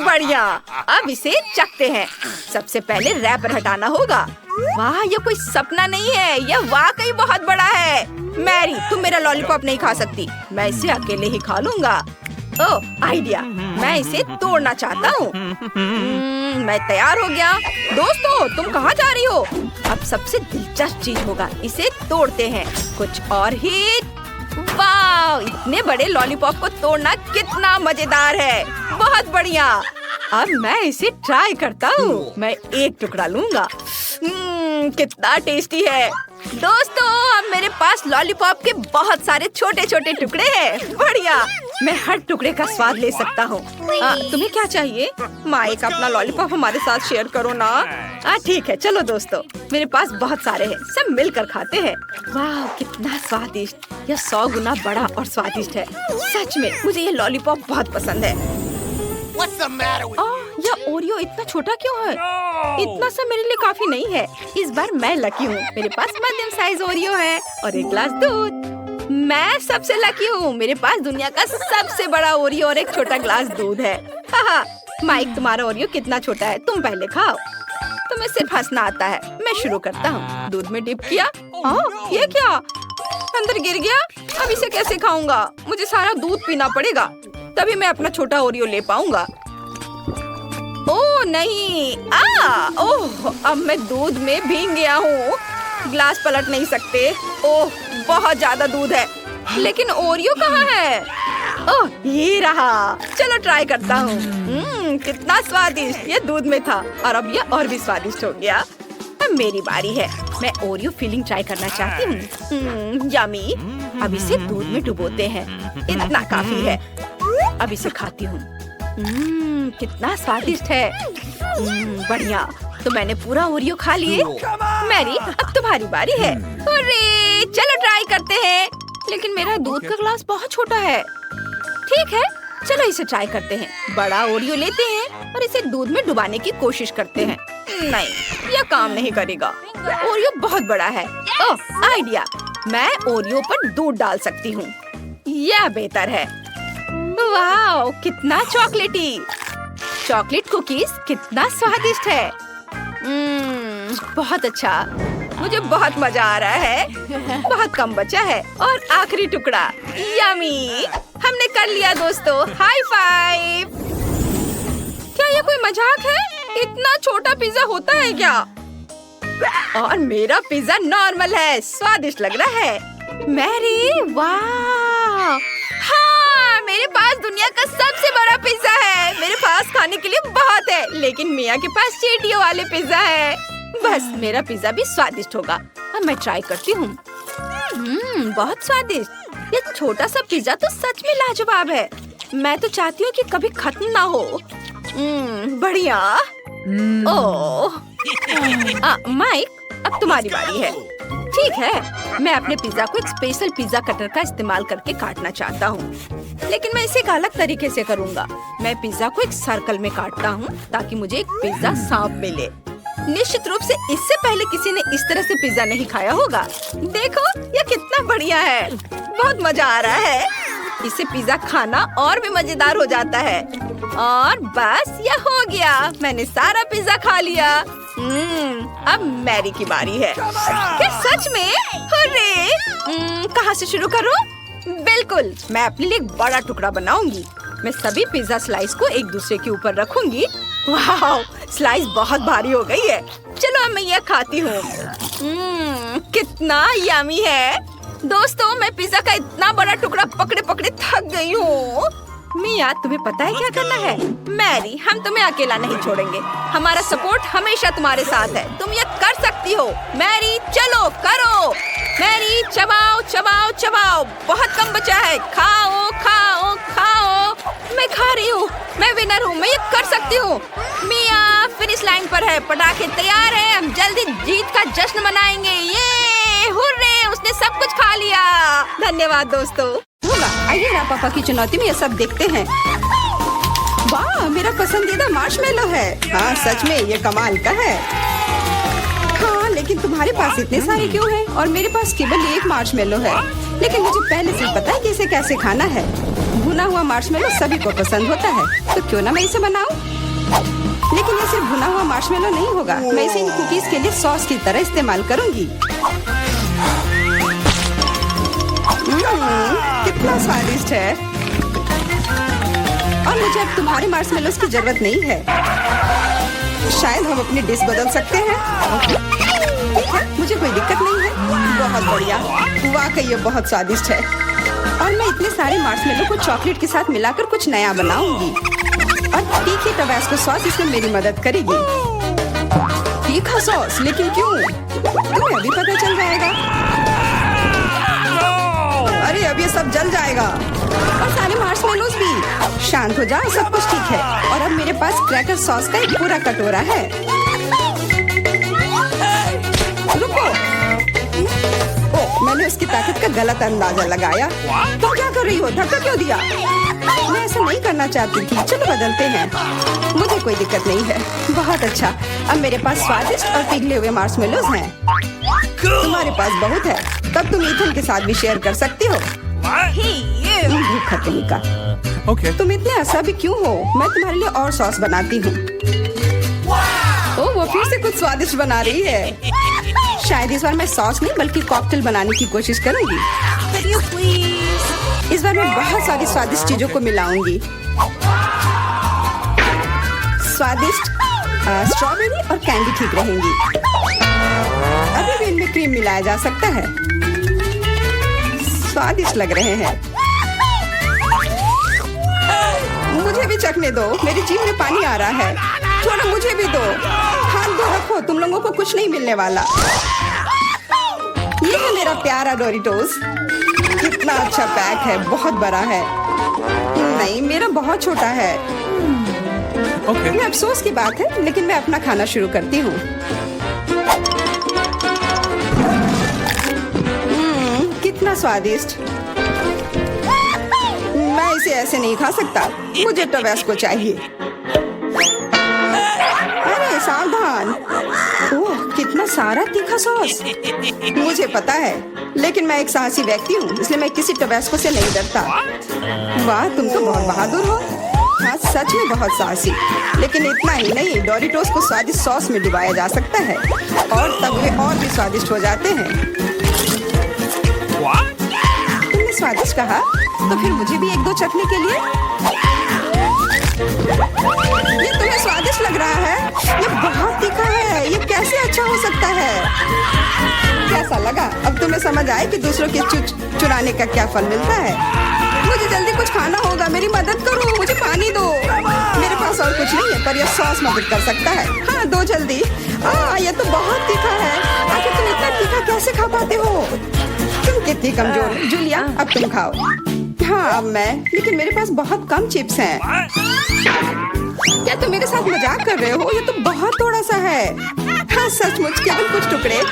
बढ़िया, अब इसे चखते हैं। सबसे पहले रैपर हटाना होगा। वाह, ये कोई सपना नहीं है, यह वाकई बहुत बड़ा है। मैरी, तुम मेरा लॉलीपॉप नहीं खा सकती, मैं इसे अकेले ही खा लूंगा। ओह, आइडिया, मैं इसे तोड़ना चाहता हूँ। मैं तैयार हो गया। दोस्तों, तुम कहाँ जा रही हो? अब सबसे दिलचस्प चीज होगा, इसे तोड़ते हैं। कुछ और हिट। वाह, इतने बड़े लॉलीपॉप को तोड़ना कितना मजेदार है। बहुत बढ़िया। अब मैं इसे ट्राई करता हूँ। मैं एक टुकड़ा लूंगा। कितना टेस्टी है। दोस्तों, अब मेरे पास लॉलीपॉप के बहुत सारे छोटे छोटे टुकड़े हैं। बढ़िया, मैं हर टुकड़े का स्वाद ले सकता हूँ। तुम्हें क्या चाहिए? माइक, अपना लॉलीपॉप हमारे साथ शेयर करो ना। ठीक है, चलो दोस्तों, मेरे पास बहुत सारे हैं, सब मिलकर खाते हैं। वाह, कितना स्वादिष्ट। यह 100 गुना बड़ा और स्वादिष्ट है। सच में मुझे ये लॉलीपॉप बहुत पसंद है। यह ओरियो इतना छोटा क्यों है? इतना सा मेरे लिए काफी नहीं है। इस बार मैं लकी हूँ, मेरे पास मध्यम साइज ओरियो है और एक ग्लास दूध। मैं सबसे लकी हूँ, मेरे पास दुनिया का सबसे बड़ा ओरियो और एक छोटा ग्लास दूध है। माइक, तुम्हारा ओरियो कितना छोटा है, तुम पहले खाओ। तुम्हें सिर्फ हंसना आता है। मैं शुरू करता हूँ। दूध में डिप किया। ये क्या? अंदर गिर गया। अब इसे कैसे खाऊंगा? मुझे सारा दूध पीना पड़ेगा, तभी मैं अपना छोटा ओरियो ले पाऊंगा। ओह नहीं, ओह, अब मैं दूध में भीग गया हूँ। ग्लास पलट नहीं सकते। ओह, बहुत ज्यादा दूध है। लेकिन ओरियो कहाँ है? ओह, ये रहा। चलो ट्राई करता हूँ। कितना स्वादिष्ट। ये दूध में था और अब ये और भी स्वादिष्ट हो गया। अब मेरी बारी है। मैं ओरियो फिलिंग ट्राई करना चाहती हूँ। यम्मी। अब इसे दूध में डुबोते हैं। इतना काफी है। अब इसे खाती हूँ। कितना स्वादिष्ट है। बढ़िया, तो मैंने पूरा ओरियो खा लिए। मैरी, अब तुम्हारी बारी है। अरे, चलो ट्राई करते हैं। लेकिन मेरा दूध का ग्लास बहुत छोटा है। ठीक है, चलो इसे ट्राई करते हैं। बड़ा ओरियो लेते हैं और इसे दूध में डुबाने की कोशिश करते हैं। नहीं, यह काम नहीं करेगा। ओरियो बहुत बड़ा है। ओह, आइडिया, मैं ओरियो पर दूध डाल सकती हूँ। यह बेहतर है। वाह, कितना चॉकलेटी। चॉकलेट कुकीज कितना स्वादिष्ट है। बहुत अच्छा, मुझे बहुत मजा आ रहा है। बहुत कम बचा है और आखिरी टुकड़ा। यम्मी, हमने कर लिया दोस्तों। High five. क्या ये कोई मजाक है? इतना छोटा पिज्जा होता है क्या? और मेरा पिज्जा नॉर्मल है। स्वादिष्ट लग रहा है। मैरी, वाह, हाँ, मेरे पास दुनिया का सबसे बड़ा पिज्जा है। मेरे पास खाने के लिए बहुत है, लेकिन मिया के पास चींटियों वाले पिज्जा है। बस मेरा पिज्जा भी स्वादिष्ट होगा। अब मैं ट्राई करती हूँ। बहुत स्वादिष्ट। ये छोटा सा पिज्जा तो सच में लाजवाब है। मैं तो चाहती हूँ कि कभी खत्म ना हो। बढ़िया। ओह, माइक, अब तुम्हारी बारी है। ठीक है, मैं अपने पिज्जा को एक स्पेशल पिज्जा कटर का इस्तेमाल करके काटना चाहता हूँ, लेकिन मैं इसे एक अलग तरीके से करूँगा। मैं पिज्जा को एक सर्कल में काटता हूँ ताकि मुझे एक पिज्जा सांप मिले। निश्चित रूप से इससे पहले किसी ने इस तरह से पिज्जा नहीं खाया होगा। देखो, यह कितना बढ़िया है। बहुत मजा आ रहा है। इससे पिज्जा खाना और भी मजेदार हो जाता है। और बस, यह हो गया। मैंने सारा पिज्जा खा लिया। अब मैरी की बारी है। क्या सच में? अरे, कहाँ से शुरू करूँ? बिल्कुल, मैं अपने लिए एक बड़ा टुकड़ा बनाऊंगी। मैं सभी पिज्जा स्लाइस को एक दूसरे के ऊपर रखूंगी। वाह, स्लाइस बहुत भारी हो गई है। चलो अब मैं यह खाती हूँ। कितना यम्मी है। दोस्तों, मैं पिज्जा का इतना बड़ा टुकड़ा पकड़े पकड़े थक गई हूँ। मिया, तुम्हें पता है क्या करना है? मैरी, हम तुम्हें अकेला नहीं छोड़ेंगे। हमारा सपोर्ट हमेशा तुम्हारे साथ है। तुम ये कर सकती हो। मैरी, चलो करो। मैरी, चबाओ चबाओ चबाओ। बहुत कम बचा है। खाओ खाओ खाओ। मैं खा रही हूँ। मैं विनर हूँ। मैं ये कर सकती हूँ। मिया फिनिश लाइन पर है। पटाखे तैयार हैं। हम जल्दी जीत का जश्न मनाएंगे। ये हुर्रे, उसने सब कुछ खा लिया। धन्यवाद दोस्तों। आइए ना, पापा की चुनौती में ये सब देखते हैं। वाह, मेरा पसंदीदा मार्शमेलो है। हाँ, सच में ये कमाल का है। हाँ, लेकिन तुम्हारे पास इतने सारे क्यों हैं? और मेरे पास केवल एक मार्शमेलो है। लेकिन मुझे पहले से ही पता है कि इसे कैसे खाना है। भुना हुआ मार्शमेलो सभी को पसंद होता है, तो क्यों ना मैं इसे बनाऊं। लेकिन ये सिर्फ भुना हुआ मार्शमेलो नहीं होगा, मैं इसे इन कुकीज के लिए सॉस की तरह इस्तेमाल करूंगी। कितना स्वादिष्ट है। और मुझे अब तुम्हारे मार्शमेलोस की जरूरत नहीं है। शायद हम अपनी डिश बदल सकते हैं। ठीक है, मुझे कोई दिक्कत नहीं है। बहुत बढ़िया, वाकई ये बहुत स्वादिष्ट है। और मैं इतने सारे मार्शमेलो को चॉकलेट के साथ मिलाकर कुछ नया बनाऊंगी। और तीखी टबास्को सॉस इसमें मेरी मदद करेगी। तीखा सॉस, लेकिन क्यों? तुम्हें अभी पता चल जाएगा। अरे अब ये सब जल जाएगा, और सारे मार्शमेलोस भी। शांत हो जाओ, सब कुछ ठीक है। और अब मेरे पास क्रैकर सॉस का एक पूरा कटोरा है। रुको, मैंने उसकी ताकत का गलत अंदाजा लगाया। तुम क्या कर रही हो? धक्का क्यों दिया? मैं ऐसा नहीं करना चाहती थी। चलो बदलते हैं, मुझे कोई दिक्कत नहीं है। बहुत अच्छा, अब मेरे पास स्वादिष्ट और पिघले हुए मार्शमेलोस हैं। तुम्हारे पास बहुत है, तब तुम ईथन के साथ भी शेयर कर सकती हो। भूखा कहीं का। Okay. तुम इतने असभी क्यों हो? मैं तुम्हारे लिए और सॉस बनाती हूँ। ओह, वो फिर से कुछ स्वादिष्ट बना रही है। शायद इस बार मैं सॉस नहीं बल्कि कॉकटेल बनाने की कोशिश करूंगी। इस बार मैं बहुत सारी स्वादिष्ट चीजों को मिलाऊंगी। स्वादिष्ट स्ट्रॉबेरी और कैंडी ठीक रहेंगी। अभी भी इनमें क्रीम मिलाया जा सकता है। स्वादिष्ट लग रहे हैं। मुझे भी चखने दो, मेरी जीभ में पानी आ रहा है। थोड़ा मुझे भी दो। हाथ धो रखो, तुम लोगों को कुछ नहीं मिलने वाला। ये है मेरा प्यारा डोरिटोस। कितना अच्छा पैक है, बहुत बड़ा है। नहीं, मेरा बहुत छोटा है। Okay. ये अफसोस की बात है, लेकिन मैं अपना खाना शुरू करती हूँ। कितना स्वादिष्ट। मैं इसे ऐसे नहीं खा सकता, मुझे टबास्को चाहिए। अरे सावधान। ओह, कितना सारा तीखा सॉस। मुझे पता है, लेकिन मैं एक साहसी व्यक्ति हूँ, इसलिए मैं किसी टबास्को से नहीं डरता। वाह, तुम तो बहुत बहादुर हो। हाँ, सच में बहुत साहसी। लेकिन इतना ही नहीं, डोरिटोस को स्वादिष्ट सॉस में डुबाया जा सकता है, और तब वे और भी स्वादिष्ट हो जाते हैं। तुमने स्वादिष्ट कहा, तो फिर मुझे भी एक दो चखने के लिए। ये तुम्हें स्वादिष्ट लग रहा है? ये बहुत तीखा है, ये कैसे अच्छा हो सकता है? कैसा लगा? अब तुम्हें समझ आए कि दूसरों के चुराने का क्या फल मिलता है। मुझे जल्दी कुछ खाना होगा, मेरी मदद करो, मुझे पानी दो। मेरे पास और कुछ नहीं है, पर यह सॉस मदद कर सकता है। हाँ, दो जल्दी। ये तो बहुत तीखा है। आखिर तुम इतना तीखा कैसे खा पाते हो? तुम कितनी कमजोर हो। जूलिया, अब तुम खाओ। हाँ, अब मैं। लेकिन मेरे पास बहुत कम चिप्स हैं। क्या तुम मेरे साथ मजाक कर रहे हो? ये तो बहुत थोड़ा सा है। हाँ, सचमुच केवल कुछ टुकड़े।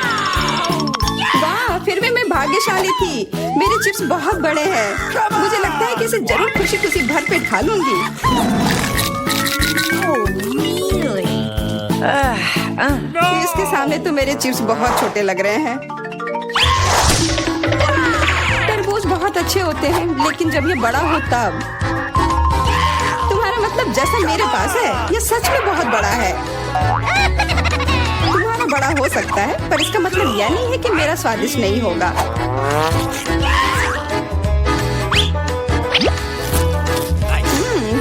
वाह, फिर भी मैं भाग्यशाली थी। मेरे चिप्स बहुत बड़े हैं। मुझे लगता है कि इसे जरूर खुशी खुशी भरपेट खा लूंगी। इसके सामने तो मेरे चिप्स बहुत छोटे लग रहे हैं। तरबूज बहुत अच्छे होते हैं, लेकिन जब ये बड़ा हो तब। तुम्हारा मतलब जैसा मेरे पास है, ये सच में बहुत बड़ा है। तुम्हारा बड़ा हो सकता है, पर इसका मतलब यह नहीं है कि मेरा स्वादिष्ट नहीं होगा।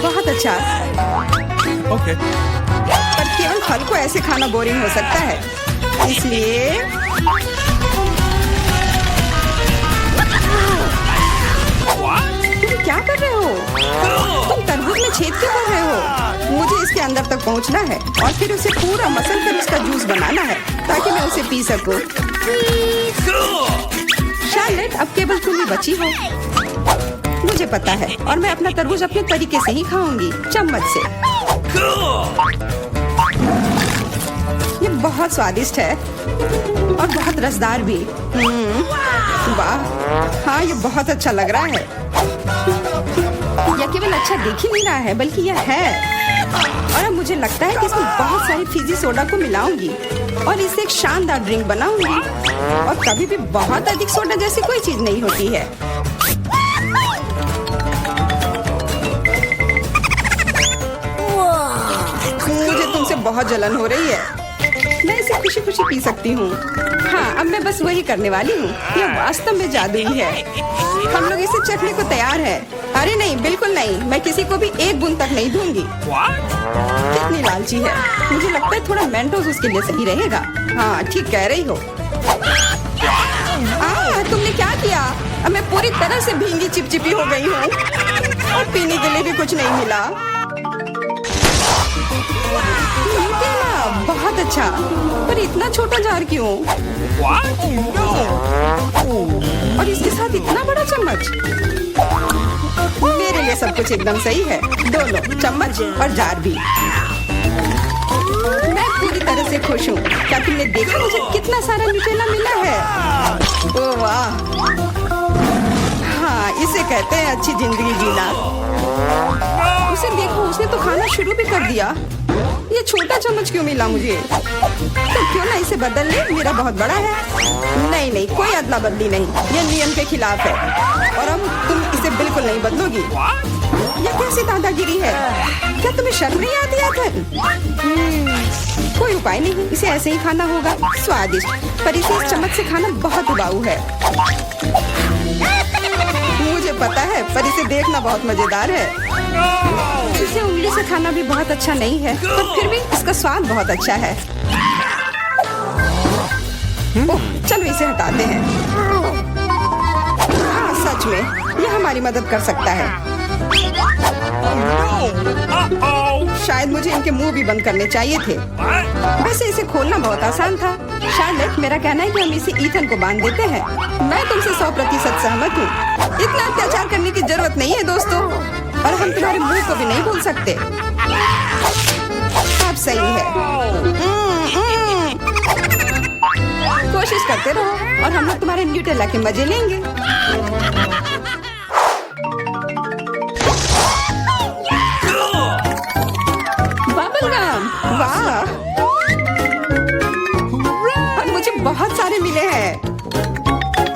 बहुत अच्छा। Okay. पर केवल फल को ऐसे खाना बोरिंग हो सकता है, इसलिए तुम क्या कर रहे हो? तुम तरबूज में छेद क्यों कर रहे हो? मुझे इसके अंदर तक पहुंचना है और फिर उसे पूरा मसल कर इसका जूस बनाना है, ताकि मैं उसे पी सकूं। शार्लेट, अब केवल तुम ही बची हो। मुझे पता है, और मैं अपना तरबूज अपने तरीके से ही खाऊंगी, चम्मच से। ये बहुत स्वादिष्ट है और बहुत रसदार भी। वाह, हाँ, ये बहुत अच्छा लग रहा है। यह केवल अच्छा दिख ही नहीं रहा है, बल्कि यह है। और अब मुझे लगता है कि इसमें बहुत सारी फिजी सोडा को मिलाऊंगी और इससे एक शानदार ड्रिंक बनाऊंगी। और कभी भी बहुत अधिक सोडा जैसी कोई चीज नहीं होती है। मुझे तुमसे बहुत जलन हो रही है। मैं इसे खुशी खुशी पी सकती हूँ। हाँ, अब मैं बस वही करने वाली हूँ। यह वास्तव में जादुई है। हम लोग इसे चखने को तैयार है। अरे नहीं, बिल्कुल नहीं। मैं किसी को भी एक बूंद तक नहीं दूंगी। कितनी लालची है। मुझे लगता है थोड़ा मेंटोस उसके लिए सही रहेगा। हाँ, ठीक कह रही हो। तुमने क्या किया? अब मैं पूरी तरह से भींगी चिपचिपी हो गई हूँ और पीने के लिए भी कुछ नहीं मिला। बहुत अच्छा, पर इतना छोटा जार क्यों? और इसके साथ इतना बड़ा चम्मच। मेरे लिए सब कुछ एकदम सही है। दोनों चम्मच और जार भी। मैं पूरी तरह से खुश हूँ। क्या तुमने देखा मुझे कितना सारा न्यूटेला मिला है? ओह वाह! हाँ, इसे कहते हैं अच्छी जिंदगी जीना। उसे देखो, उसने तो खाना शुरू भी कर दिया। ये छोटा चम्मच क्यों मिला मुझे? तो क्यों ना इसे बदल ले? मेरा बहुत बड़ा है। नहीं नहीं, कोई अदला बदली नहीं। ये नियम के खिलाफ है। और अब तुम इसे बिल्कुल नहीं बदलोगी। ये कैसी दादागिरी है? क्या तुम्हें शर्म नहीं आती है? कोई उपाय नहीं, इसे ऐसे ही खाना होगा। स्वादिष्ट, पर इसे इस चम्मच से खाना बहुत उबाऊ है। मुझे पता है, पर इसे देखना बहुत मजेदार है। इसे उंगली से खाना भी बहुत अच्छा नहीं है, पर फिर भी इसका स्वाद बहुत अच्छा है। ओह, चलो इसे हटाते हैं। हाँ, सच में यह हमारी मदद कर सकता है। शायद मुझे इनके मुंह भी बंद करने चाहिए थे। वैसे इसे खोलना बहुत आसान था। शार्लेट, मेरा कहना है कि हम इसे ईथन को बांध देते हैं। मैं तुमसे 100% सहमत हूँ। इतना अत्याचार करने की जरूरत नहीं है दोस्तों। और हम तुम्हारे मुंह को भी नहीं भूल सकते। अब सही है। कोशिश करते रहो और हम लोग तुम्हारे न्यूटेला के मजे लेंगे। बबलगम, वाह! और मुझे बहुत सारे मिले हैं।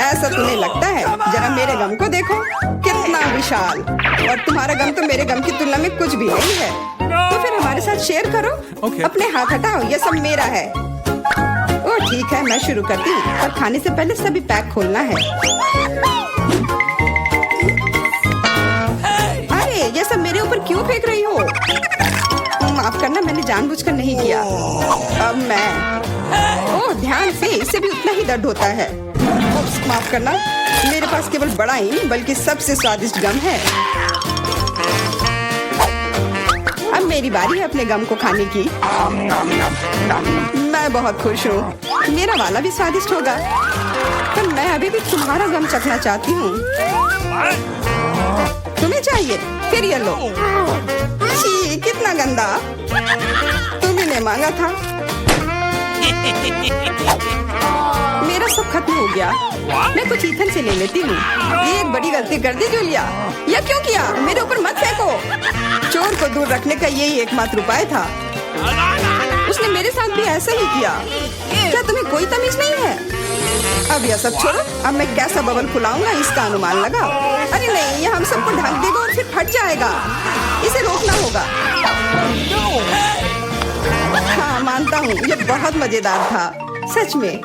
ऐसा तुम्हें लगता है? जरा मेरे गम को देखो, कितना विशाल। और तुम्हारा गम तो मेरे गम की तुलना में कुछ भी नहीं है। तो फिर हमारे साथ शेयर करो। अपने हाथ हटाओ, ये सब मेरा है। ओह ठीक है, मैं शुरू करती हूँ। पर खाने से पहले सभी पैक खोलना है। अरे, ये सब मेरे ऊपर क्यों फेंक रही हो? माफ करना, मैंने जानबूझकर नहीं किया। अब मैं ओह, ध्यान से, इससे भी उतना ही दर्द होता है। माफ करना, मेरे पास केवल बड़ा ही नहीं बल्कि सबसे स्वादिष्ट गम है। अब मेरी बारी है अपने गम को खाने की। मैं बहुत खुश हूँ। मेरा वाला भी स्वादिष्ट होगा। पर मैं अभी भी तुम्हारा गम चखना चाहती हूँ। तुम्हें चाहिए? फिर ये लो। छी, कितना गंदा। तुम्ही ने मांगा था। मेरा सब खत्म हो गया। मैं कुछ ईथन से ले लेती हूँ। ये एक बड़ी गलती कर दी जूलिया। यह क्यों किया? मेरे ऊपर मत फेंको। चोर को दूर रखने का यही एकमात्र उपाय था। उसने मेरे साथ भी ऐसा ही किया। क्या तुम्हें कोई तमीज नहीं है? अब यह सब छोड़ो। अब मैं कैसा बबल फुलाऊंगा इसका अनुमान लगाओ। अरे नहीं, यह हम सबको ढक देगा और फिर फट जाएगा। इसे रोकना होगा। हाँ, मानता हूँ, यह बहुत मजेदार था। सच में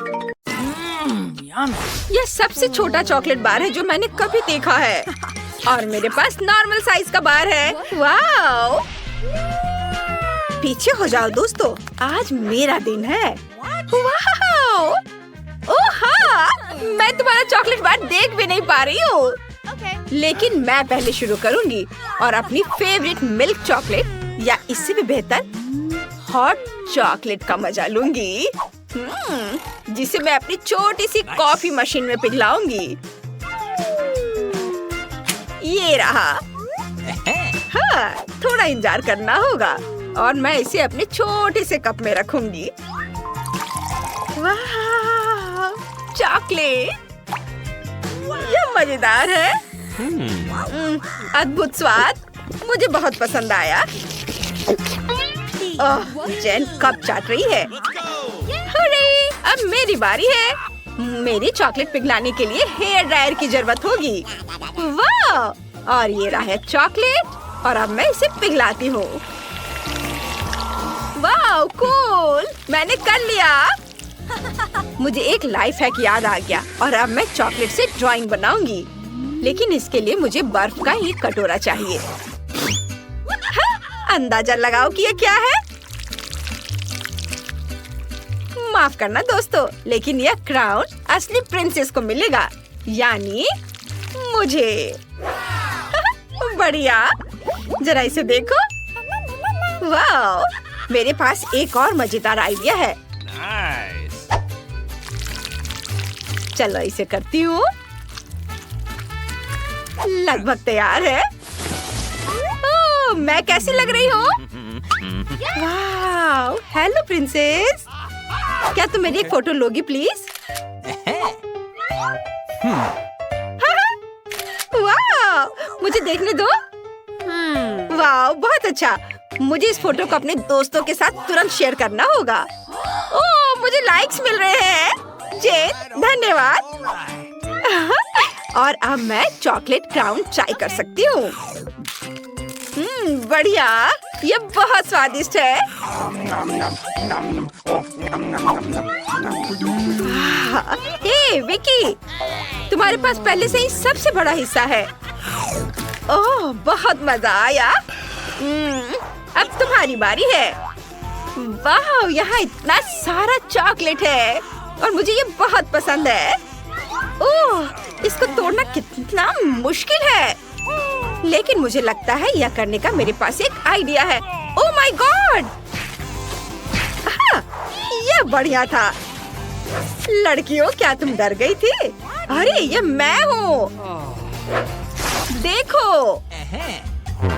यह सबसे छोटा चॉकलेट बार है जो मैंने कभी देखा है। और मेरे पास नॉर्मल साइज का बार है। वाओ! पीछे हो जाओ दोस्तों, आज मेरा दिन है। वाओ! ओह हाँ, मैं तुम्हारा चॉकलेट बार देख भी नहीं पा रही हूँ। लेकिन मैं पहले शुरू करूंगी और अपनी फेवरेट मिल्क चॉकलेट या इससे भी बेहतर हॉट चॉकलेट का मजा लूंगी, जिसे मैं अपनी छोटी सी कॉफी मशीन में पिघलाऊंगी। ये रहा। हाँ, थोड़ा इंतजार करना होगा और मैं इसे अपने छोटे से कप में रखूंगी। वाह, चॉकलेट! यह मजेदार है। अद्भुत स्वाद, मुझे बहुत पसंद आया। जेन कप चाट रही है। अरे, अब मेरी बारी है। मेरी चॉकलेट पिघलाने के लिए हेयर ड्रायर की जरूरत होगी। वाह! और ये रहा है चॉकलेट और अब मैं इसे पिघलाती हूँ। वाह, कूल! मैंने कर लिया। मुझे एक लाइफ हैक याद आ गया और अब मैं चॉकलेट से ड्राइंग बनाऊंगी। लेकिन इसके लिए मुझे बर्फ का एक कटोरा चाहिए। हाँ, अंदाजा लगाओ कि ये क्या है। माफ करना दोस्तों, लेकिन यह क्राउन असली प्रिंसेस को मिलेगा, यानी मुझे। बढ़िया, जरा इसे देखो। वाह, मेरे पास एक और मजेदार आइडिया है। चलो इसे करती हूँ। लगभग तैयार है। ओह, मैं कैसी लग रही हूँ? वाह, हेलो प्रिंसेस। क्या तुम मेरी एक फोटो लोगी प्लीज? वाह, मुझे देखने दो। वाह, बहुत अच्छा। मुझे इस फोटो को अपने दोस्तों के साथ तुरंत शेयर करना होगा। ओह, मुझे लाइक्स मिल रहे हैं। जेन, धन्यवाद। और अब मैं चॉकलेट क्राउन ट्राई कर सकती हूँ। बढ़िया, ये बहुत स्वादिष्ट है। हे विकी, तुम्हारे पास पहले से ही सबसे बड़ा हिस्सा है। ओह, बहुत मजा आया। अब तुम्हारी बारी है। वाह, यहाँ इतना सारा चॉकलेट है और मुझे ये बहुत पसंद है। ओह, इसको तोड़ना कितना मुश्किल है। लेकिन मुझे लगता है यह करने का मेरे पास एक आइडिया है। Oh my God! यह बढ़िया था। लड़कियों, क्या तुम डर गई थी? अरे, ये मैं हूँ। देखो।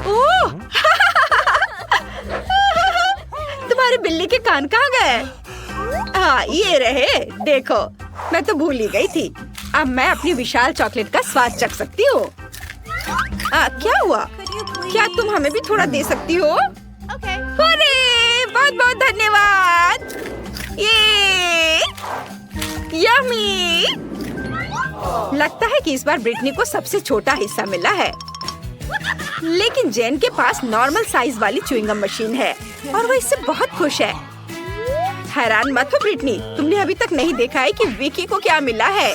ओह! तुम्हारे बिल्ली के कान कहाँ गए? हाँ, ये रहे। देखो, मैं तो भूल ही गई थी। अब मैं अपनी विशाल चॉकलेट का स्वाद चख सकती हूँ। क्या हुआ? क्या तुम हमें भी थोड़ा दे सकती हो? अरे, बहुत बहुत धन्यवाद। ये यम्मी। लगता है कि इस बार ब्रिटनी को सबसे छोटा हिस्सा मिला है। लेकिन जेन के पास नॉर्मल साइज वाली च्युइंगम मशीन है और वो इससे बहुत खुश है। हैरान मत हो ब्रिटनी, तुमने अभी तक नहीं देखा है कि विकी को क्या मिला है।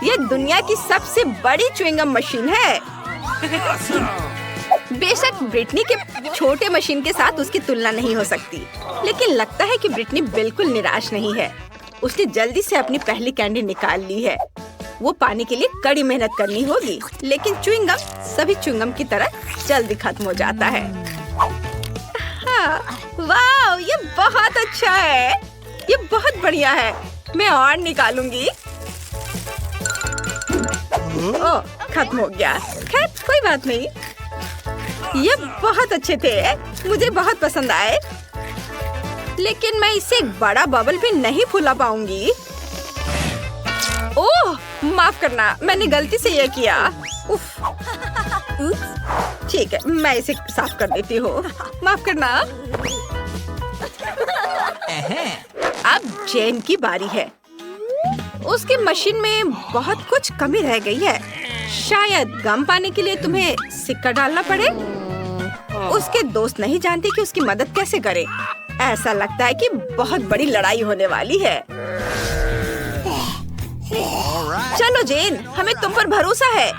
ये दुनिया की सबसे बड़ी च्युइंगम मशीन है। बेशक ब्रिटनी के छोटे मशीन के साथ उसकी तुलना नहीं हो सकती, लेकिन लगता है कि ब्रिटनी बिल्कुल निराश नहीं है। उसने जल्दी से अपनी पहली कैंडी निकाल ली है। वो पाने के लिए कड़ी मेहनत करनी होगी, लेकिन च्युइंगम सभी च्युइंगम की तरह जल्दी खत्म हो जाता है। हाँ, वाह, ये बहुत अच्छा है। ये बहुत बढ़िया है। मैं और निकालूंगी। ओह, खत्म हो गया। खैर, कोई बात नहीं। ये बहुत अच्छे थे, मुझे बहुत पसंद आए। लेकिन मैं इससे एक बड़ा बबल भी नहीं फुला पाऊंगी। ओह, माफ करना, मैंने गलती से ये किया। उफ। ठीक है, मैं इसे साफ कर देती हूँ। माफ करना। अब जेन की बारी है। उसकी मशीन में बहुत कुछ कमी रह गई है। शायद गम पाने के लिए तुम्हें सिक्का डालना पड़े। उसके दोस्त नहीं जानते कि उसकी मदद कैसे करें। ऐसा लगता है कि बहुत बड़ी लड़ाई होने वाली है। चलो जेन, हमें तुम पर भरोसा है।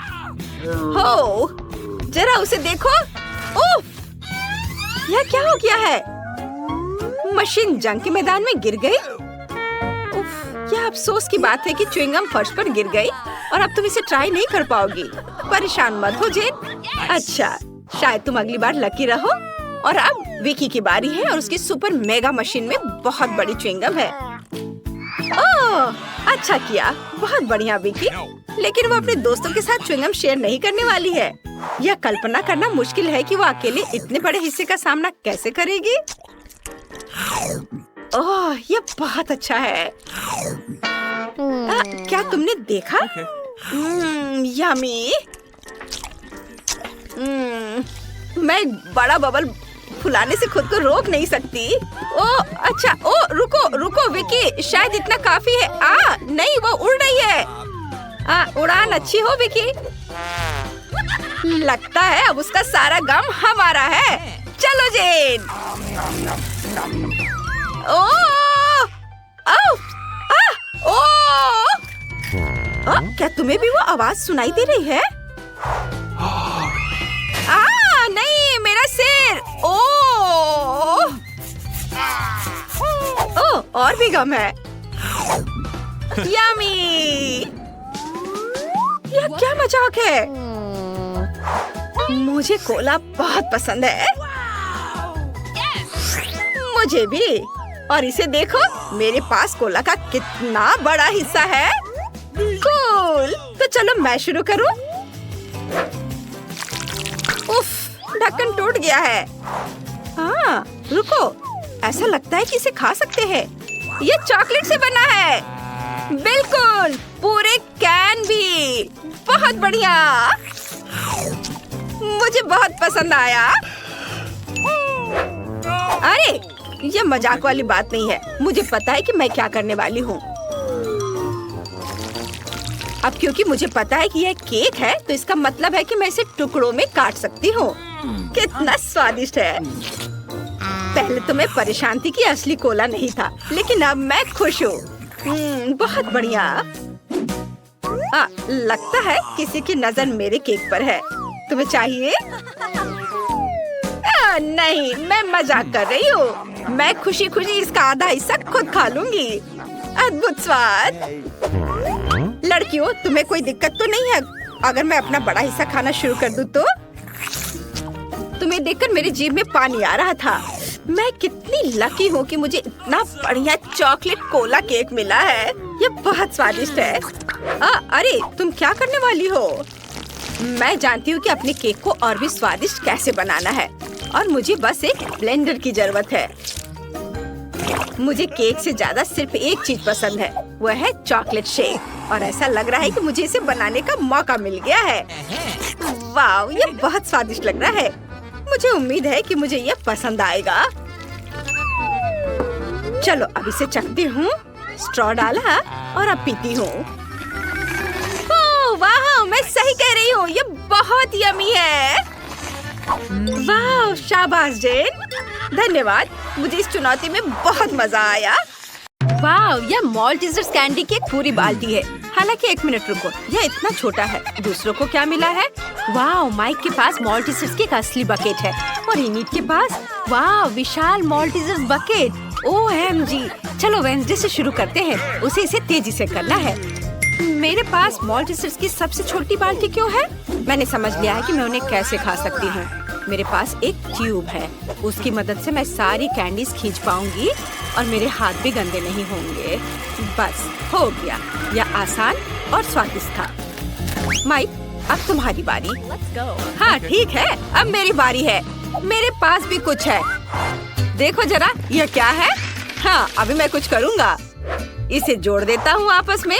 हो, जरा उसे देखो। उफ, यह क्या हो गया है? मशीन जंग के मैदान में गिर गई। उफ, यह अफसोस की बात है कि च्युइंगम फर्श पर गिर गई और अब तुम इसे ट्राई नहीं कर पाओगी। परेशान मत हो जेन। अच्छा, शायद तुम अगली बार लकी रहो। और अब विकी की बारी है और उसकी सुपर मेगा मशीन में बहुत बड़ी च्युइंगम है। ओह, अच्छा किया, बहुत बढ़िया विकी। लेकिन वो अपने दोस्तों के साथ च्युइंगम शेयर नहीं करने वाली है। यह कल्पना करना मुश्किल है कि वो अकेले इतने बड़े हिस्से का सामना कैसे करेगी। ओह, यह बहुत अच्छा है। क्या तुमने देखा? यम्मी। मैं एक बड़ा बबल फुलाने से खुद को रोक नहीं सकती। ओ अच्छा, ओ रुको रुको विकी, शायद इतना काफी है। नहीं, वो उड़ रही है। उड़ान अच्छी हो विकी। लगता है अब उसका सारा गम हमारा है। चलो जेन। ओ क्या तुम्हें भी वो आवाज सुनाई दे रही है? नहीं, मेरा सिर। और भी गम है। यम्मी। यह क्या मजाक है? मुझे कोला बहुत पसंद है। मुझे भी। और इसे देखो, मेरे पास कोला का कितना बड़ा हिस्सा है। कूल। तो चलो मैं शुरू करूं। उफ, ढक्कन टूट गया है। रुको, ऐसा लगता है कि इसे खा सकते हैं। ये चॉकलेट से बना है। बिल्कुल, पूरे कैन भी। बहुत बढ़िया, मुझे बहुत पसंद आया। अरे, ये मजाक वाली बात नहीं है। मुझे पता है कि मैं क्या करने वाली हूँ। अब क्योंकि मुझे पता है कि यह केक है, तो इसका मतलब है कि मैं इसे टुकड़ों में काट सकती हूँ। कितना स्वादिष्ट है। पहले तो मैं परेशान थी कि असली कोला नहीं था, लेकिन अब मैं खुश हूँ। बहुत बढ़िया। लगता है किसी की नजर मेरे केक पर है। तुम्हें चाहिए? नहीं, मैं मजाक कर रही हूँ। मैं खुशी खुशी इसका आधा हिस्सा खुद खा लूंगी। अद्भुत स्वाद। लड़कियों, तुम्हें कोई दिक्कत तो नहीं है अगर मैं अपना बड़ा हिस्सा खाना शुरू कर दूँ तो? तुम्हें देखकर मेरी जीभ में पानी आ रहा था। मैं कितनी लकी हूँ कि मुझे इतना बढ़िया चॉकलेट कोला केक मिला है। ये बहुत स्वादिष्ट है। अरे, तुम क्या करने वाली हो? मैं जानती हूँ कि अपने केक को और भी स्वादिष्ट कैसे बनाना है, और मुझे बस एक ब्लेंडर की जरूरत है। मुझे केक से ज्यादा सिर्फ एक चीज पसंद है, वो है चॉकलेट शेक। और ऐसा लग रहा है कि मुझे इसे बनाने का मौका मिल गया है। वाह, ये बहुत स्वादिष्ट लग रहा है। मुझे उम्मीद है कि मुझे ये पसंद आएगा। चलो अब इसे चखती हूँ। स्ट्रॉ डाला और अब पीती हूँ। वाह, मैं सही कह रही हूँ, ये बहुत यम्मी है। वाह, शाबाश जेन। धन्यवाद, मुझे इस चुनौती में बहुत मजा आया। वाह, यह मॉल्टीजर्स कैंडी की एक पूरी बाल्टी है। हालांकि 1 मिनट रुको, यह इतना छोटा है। दूसरों को क्या मिला है? वाह, माइक के पास मॉल्टीजर्स की एक असली बकेट है, और इनिट के पास वाह विशाल मॉल्टीजर्स बकेट। OMG। चलो वेडनेसडे से शुरू करते हैं। उसे इसे तेजी से करना है। मेरे पास मॉल्टीजर्स की सबसे छोटी बाल्टी क्यों है? मैंने समझ लिया है कि मैं उन्हें कैसे खा सकती हूँ। मेरे पास एक ट्यूब है, उसकी मदद से मैं सारी कैंडीज खींच पाऊंगी और मेरे हाथ भी गंदे नहीं होंगे। बस हो गया, यह आसान और स्वादिष्ट था। माइक, अब तुम्हारी बारी। Let's go. हाँ ठीक है, अब मेरी बारी है। मेरे पास भी कुछ है। देखो जरा, यह क्या है? हाँ, अभी मैं कुछ करूँगा। इसे जोड़ देता हूँ आपस में,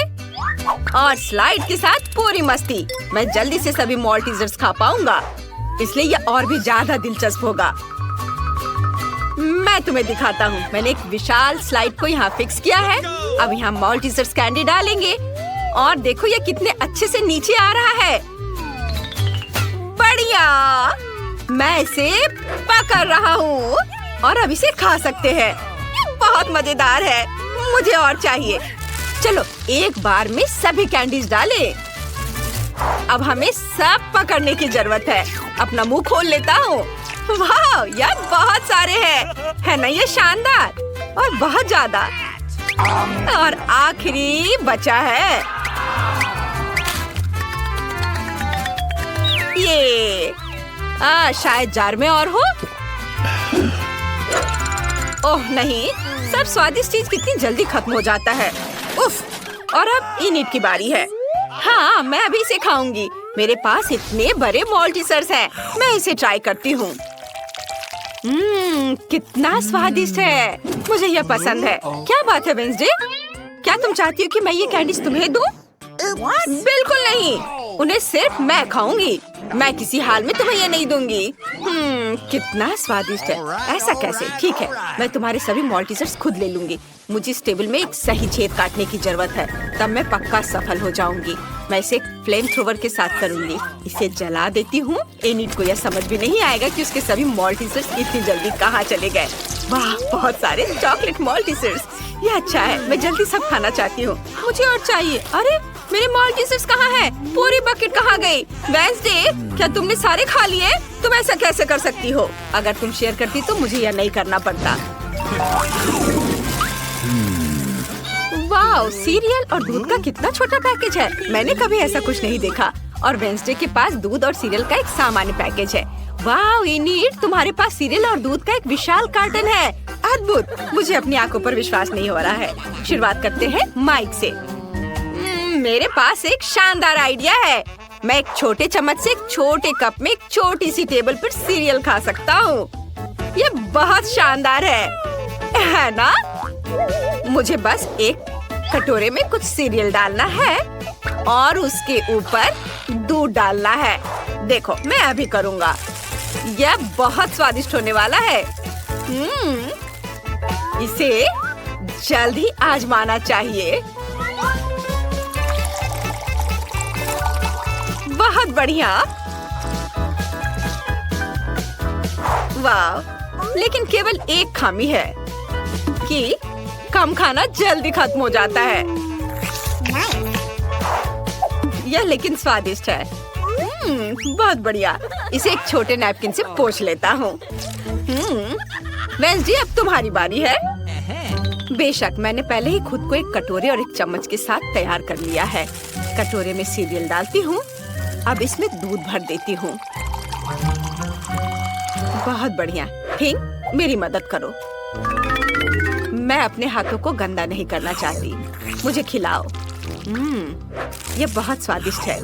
और स्लाइड के साथ पूरी मस्ती। मैं जल्दी से सभी मॉल्टीजर्स खा पाऊंगा, इसलिए यह और भी ज्यादा दिलचस्प होगा। मैं तुम्हें दिखाता हूँ। मैंने एक विशाल स्लाइड को यहाँ फिक्स किया है। अब यहाँ मॉल्टीजर्स कैंडी डालेंगे, और देखो यह कितने अच्छे से नीचे आ रहा है। बढ़िया, मैं इसे पकड़ रहा हूँ और अब इसे खा सकते हैं। ये बहुत मजेदार है, मुझे और चाहिए। चलो एक बार में सभी कैंडीज डालें। अब हमें सब पकड़ने की जरूरत है। अपना मुंह खोल लेता हूँ। वाह, यार बहुत सारे हैं, है ना ये शानदार? और बहुत ज्यादा। और आखिरी बचा है ये। शायद जार में और हो। ओह नहीं, सब स्वादिष्ट चीज कितनी जल्दी खत्म हो जाता है। उफ, और अब इनिट की बारी है। हाँ, मैं अभी इसे खाऊंगी। मेरे पास इतने बड़े मॉल्टीजर्स हैं। मैं इसे ट्राई करती हूँ। कितना स्वादिष्ट है। मुझे यह पसंद है। क्या बात है वेडनेसडे? क्या तुम चाहती हो कि मैं ये कैंडीज तुम्हें दूँ? बिल्कुल नहीं, उन्हें सिर्फ मैं खाऊंगी। मैं किसी हाल में तुम्हें ये नहीं दूंगी। कितना स्वादिष्ट है। ऐसा कैसे? ठीक है, मैं तुम्हारे सभी मॉल्टीजर्स खुद ले लूंगी। मुझे इस टेबल में एक सही छेद काटने की जरूरत है, तब मैं पक्का सफल हो जाऊंगी। मैं इसे एक फ्लेम थ्रोवर के साथ करूंगी। इसे जला देती हूँ। एनिट को यह समझ भी नहीं आएगा कि उसके सभी मॉल्टीजर्स इतनी जल्दी कहाँ चले गए। वाह, बहुत सारे चॉकलेट मॉल्टीजर्स। ये अच्छा है, मैं जल्दी सब खाना चाहती हूँ। मुझे और चाहिए। अरे मेरे मॉल्टीजर्स कहाँ हैं? पूरी बकेट कहाँ गई? वेंसडे, क्या तुमने सारे खा लिए? तुम ऐसा कैसे कर सकती हो? अगर तुम शेयर करती तो मुझे यह नहीं करना पड़ता। वाह, सीरियल और दूध का कितना छोटा पैकेज है। मैंने कभी ऐसा कुछ नहीं देखा। और वेंसडे के पास दूध और सीरियल का एक सामान्य पैकेज है। वाह एनिट, तुम्हारे पास सीरियल और दूध का एक विशाल कार्टन है। अद्भुत, मुझे अपनी आंखों पर विश्वास नहीं हो रहा है। शुरुआत करते हैं माइक से। मेरे पास एक शानदार आइडिया है। मैं एक छोटे चम्मच से एक छोटे कप में एक छोटी सी टेबल पर सीरियल खा सकता हूँ। ये बहुत शानदार है ना? मुझे बस एक कटोरे में कुछ सीरियल डालना है और उसके ऊपर दूध डालना है। देखो, मैं अभी करूँगा। यह बहुत स्वादिष्ट होने वाला है। इसे जल्द ही आजमाना चाहिए। बहुत बढ़िया। वाह, लेकिन केवल एक खामी है कि कम खाना जल्दी खत्म हो जाता है। यह लेकिन स्वादिष्ट है। बहुत बढ़िया। इसे एक छोटे नैपकिन से पोंछ लेता हूँ। वेंसडे, अब तुम्हारी बारी है। बेशक, मैंने पहले ही खुद को एक कटोरे और एक चम्मच के साथ तैयार कर लिया है। कटोरे में सीरियल डालती हूँ। अब इसमें दूध भर देती हूँ। बहुत बढ़िया। थिंक, मेरी मदद करो। मैं अपने हाथों को गंदा नहीं करना चाहती। मुझे खिलाओ। यह बहुत स्वादिष्ट है।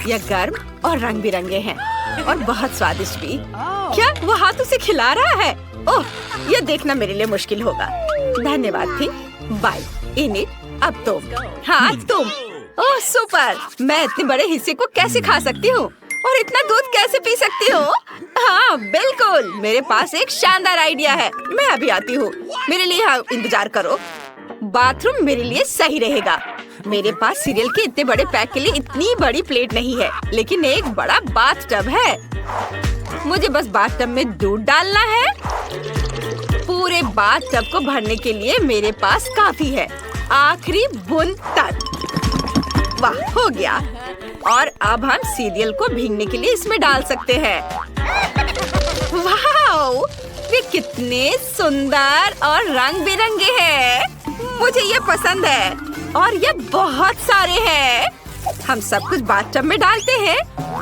यह गर्म और रंग बिरंगे हैं और बहुत स्वादिष्ट भी। क्या वो हाथ उसे खिला रहा है? ओह, यह देखना मेरे लिए मुश्किल होगा। धन्यवाद थिंक। बाय एनिट, अब तुम। हाँ, तुम। ओह सुपर, मैं इतने बड़े हिस्से को कैसे खा सकती हूँ और इतना दूध कैसे पी सकती हूँ? हाँ बिल्कुल, मेरे पास एक शानदार आइडिया है। मैं अभी आती हूँ। मेरे लिए यहाँ इंतजार करो। बाथरूम मेरे लिए सही रहेगा। मेरे पास सीरियल के इतने बड़े पैक के लिए इतनी बड़ी प्लेट नहीं है, लेकिन एक बड़ा बाथ टब है। मुझे बस बाथ टब में दूध डालना है। पूरे बाथ टब को भरने के लिए मेरे पास काफी है। आखिरी बूंद तक। वाह, हो गया। और अब हम सीरियल को भीगने के लिए इसमें डाल सकते हैं। वाह, वे कितने सुंदर और रंग बिरंगे हैं। मुझे ये पसंद है और ये बहुत सारे हैं। हम सब कुछ बाथटब में डालते हैं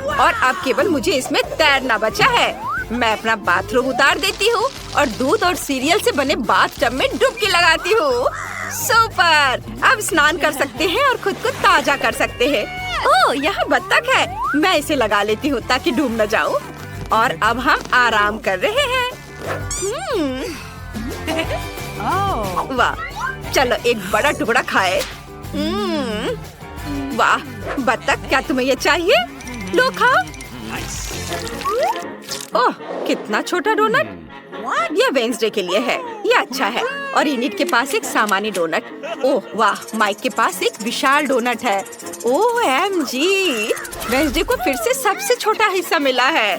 और अब केवल मुझे इसमें तैरना बचा है। मैं अपना बाथरूम उतार देती हूँ और दूध और सीरियल से बने बाथटब में डुबकी लगाती हूँ। सुपर, अब स्नान कर सकते हैं और खुद को ताजा कर सकते हैं। ओह, यहाँ बत्तख है। मैं इसे लगा लेती हूँ ताकि डूब न जाऊँ। और अब हम आराम कर रहे हैं। वाह, चलो एक बड़ा टुकड़ा खाए। वाह बत्तख, क्या तुम्हें ये चाहिए? लो खाओ। ओह, कितना छोटा डोनट। यह वेंसडे के लिए है। यह अच्छा है। और एनिट के पास एक सामान्य डोनट। ओह वाह, माइक के पास एक विशाल डोनट है। OMG, वेंसडे को फिर से सबसे छोटा हिस्सा मिला है।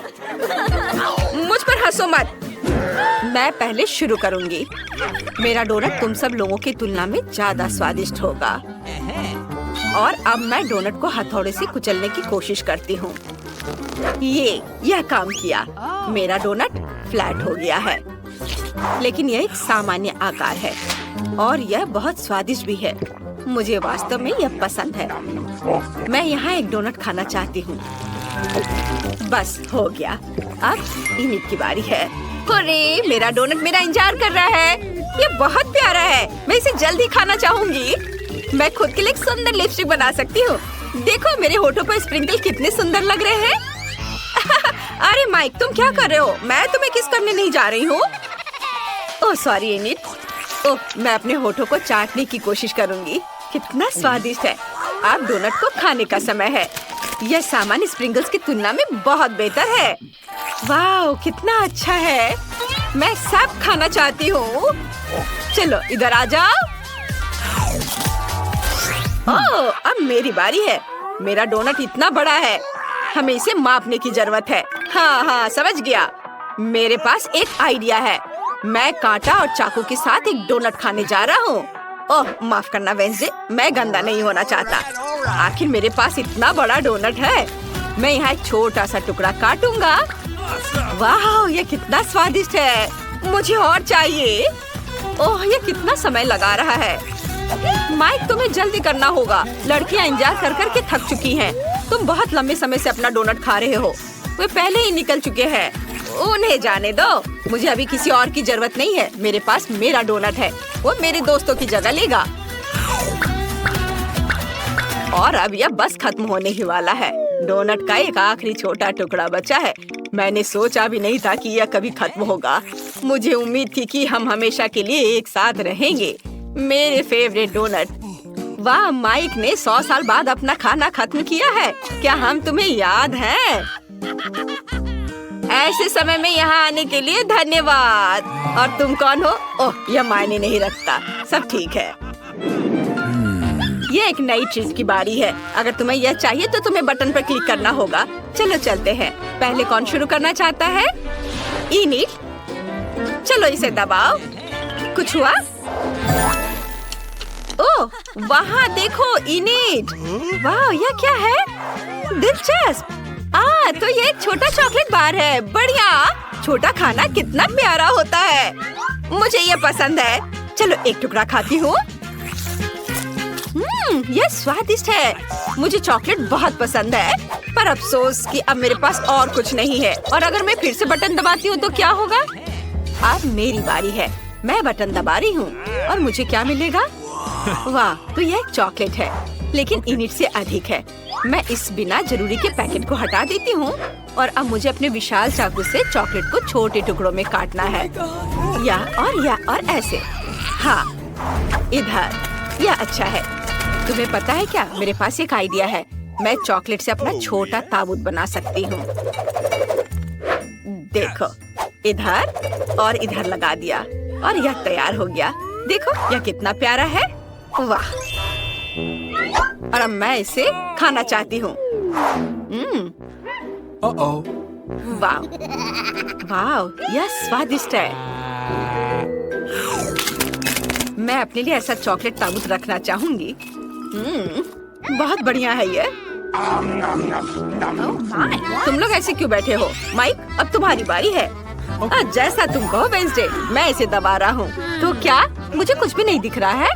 मुझ पर हंसो मत। मैं पहले शुरू करूंगी। मेरा डोनट तुम सब लोगों की तुलना में ज्यादा स्वादिष्ट होगा। और अब मैं डोनट को हथौड़े से कुचलने की कोशिश करती हूँ। यह काम किया। मेरा डोनट फ्लैट हो गया है, लेकिन यह एक सामान्य आकार है और यह बहुत स्वादिष्ट भी है। मुझे वास्तव में यह पसंद है। मैं यहाँ एक डोनट खाना चाहती हूँ। बस हो गया। अब एनिट की बारी है। अरे, मेरा डोनट मेरा इंतजार कर रहा है। ये बहुत प्यारा है। मैं इसे जल्दी खाना चाहूंगी। मैं खुद के लिए एक सुंदर लिपस्टिक बना सकती हूँ। देखो मेरे होठों पर स्प्रिंकल कितने सुंदर लग रहे हैं। अरे माइक, तुम क्या कर रहे हो? मैं तुम्हें किस करने नहीं जा रही हूँ। Oh sorry unit. ओह, मैं अपने होठों को चाटने की कोशिश करूंगी। कितना स्वादिष्ट है। अब डोनट को खाने का समय है। यह सामान्य स्प्रिंकल्स की तुलना में बहुत बेहतर है। वाह कितना अच्छा है। मैं सब खाना चाहती हूँ। चलो इधर आ जाओ। ओह, अब मेरी बारी है। मेरा डोनट इतना बड़ा है, हमें इसे मापने की जरूरत है। हाँ समझ गया। मेरे पास एक आइडिया है। मैं कांटा और चाकू के साथ एक डोनट खाने जा रहा हूँ। ओह माफ करना वेंसडे, मैं गंदा नहीं होना चाहता। आखिर मेरे पास इतना बड़ा डोनट है। मैं यहाँ एक छोटा सा टुकड़ा काटूंगा। वाह ये कितना स्वादिष्ट है। मुझे और चाहिए। ओह ये कितना समय लगा रहा है। माइक तुम्हें जल्दी करना होगा। लड़कियाँ इंतजार कर कर के थक चुकी हैं। तुम बहुत लंबे समय से अपना डोनट खा रहे हो। वे पहले ही निकल चुके हैं। उन्हें जाने दो। मुझे अभी किसी और की जरूरत नहीं है। मेरे पास मेरा डोनट है। वो मेरे दोस्तों की जगह लेगा। और अब यह बस खत्म होने ही वाला है। डोनट का एक आखिरी छोटा टुकड़ा बचा है। मैंने सोचा भी नहीं था कि यह कभी खत्म होगा। मुझे उम्मीद थी कि हम हमेशा के लिए एक साथ रहेंगे। मेरे फेवरेट डोनट। वाह माइक ने 100 साल बाद अपना खाना खत्म किया है। क्या हम तुम्हें याद हैं? ऐसे समय में यहाँ आने के लिए धन्यवाद। और तुम कौन हो? ओह यह मायने नहीं रखता। सब ठीक है। ये एक नई चीज की बारी है। अगर तुम्हें यह चाहिए तो तुम्हें बटन पर क्लिक करना होगा। चलो चलते हैं। पहले कौन शुरू करना चाहता है? इनिट। चलो इसे दबाओ। कुछ हुआ? ओह वहाँ देखो इनिट। वाह यह क्या है? दिलचस्प। तो ये एक छोटा चॉकलेट बार है। बढ़िया। छोटा खाना कितना प्यारा होता है। मुझे ये पसंद है। चलो एक टुकड़ा खाती हूँ। यह स्वादिष्ट है। मुझे चॉकलेट बहुत पसंद है। पर अफसोस कि अब मेरे पास और कुछ नहीं है। और अगर मैं फिर से बटन दबाती हूँ तो क्या होगा? अब मेरी बारी है। मैं बटन दबा रही हूँ और मुझे क्या मिलेगा? वाह तो यह एक चॉकलेट है, लेकिन इनिट से अधिक है। मैं इस बिना जरूरी के पैकेट को हटा देती हूँ और अब मुझे अपने विशाल चाकू से चॉकलेट को छोटे टुकड़ों में काटना है। या और ऐसे। हाँ इधर। यह अच्छा है। तुम्हें पता है क्या, मेरे पास एक आइडिया है। मैं चॉकलेट से अपना छोटा ताबूत बना सकती हूँ। देखो इधर और इधर लगा दिया और यह तैयार हो गया। देखो यह कितना प्यारा है। वाह। और अब मैं इसे खाना चाहती हूँ। वाह वाह यह स्वादिष्ट है। मैं अपने लिए ऐसा चॉकलेट ताबूत रखना चाहूंगी। बहुत बढ़िया है ये। तुम लोग ऐसे क्यों बैठे हो? माइक अब तुम्हारी बारी है। जैसा तुम कहो वेंसडे। मैं इसे दबा रहा हूँ। तो क्या मुझे कुछ भी नहीं दिख रहा है?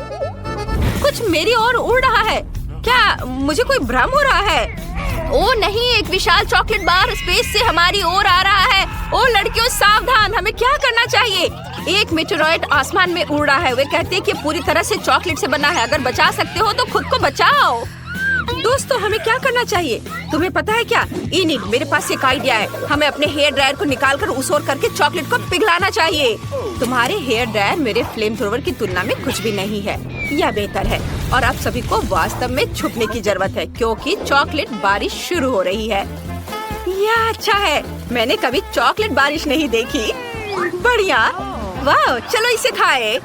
कुछ मेरी ओर उड़ रहा है। क्या मुझे कोई भ्रम हो रहा है? ओ नहीं, एक विशाल चॉकलेट बार स्पेस से हमारी ओर आ रहा है। ओ लड़कियों सावधान, हमें क्या करना चाहिए? एक मेटेरॉइड आसमान में उड़ रहा है। वे कहते हैं कि पूरी तरह से चॉकलेट से बना है। अगर बचा सकते हो तो खुद को बचाओ। दोस्तों हमें क्या करना चाहिए? तुम्हें पता है क्या? इनिट, मेरे पास एक आइडिया है। हमें अपने हेयर ड्रायर को निकालकर उस ओर करके चॉकलेट को पिघलाना चाहिए। तुम्हारे हेयर ड्रायर मेरे फ्लेम थ्रोवर की तुलना में कुछ भी नहीं है। यह बेहतर है। और आप सभी को वास्तव में छुपने की जरूरत है, क्योंकि चॉकलेट बारिश शुरू हो रही है। यह अच्छा है। मैंने कभी चॉकलेट बारिश नहीं देखी। बढ़िया। वाह, चलो इसे खाए।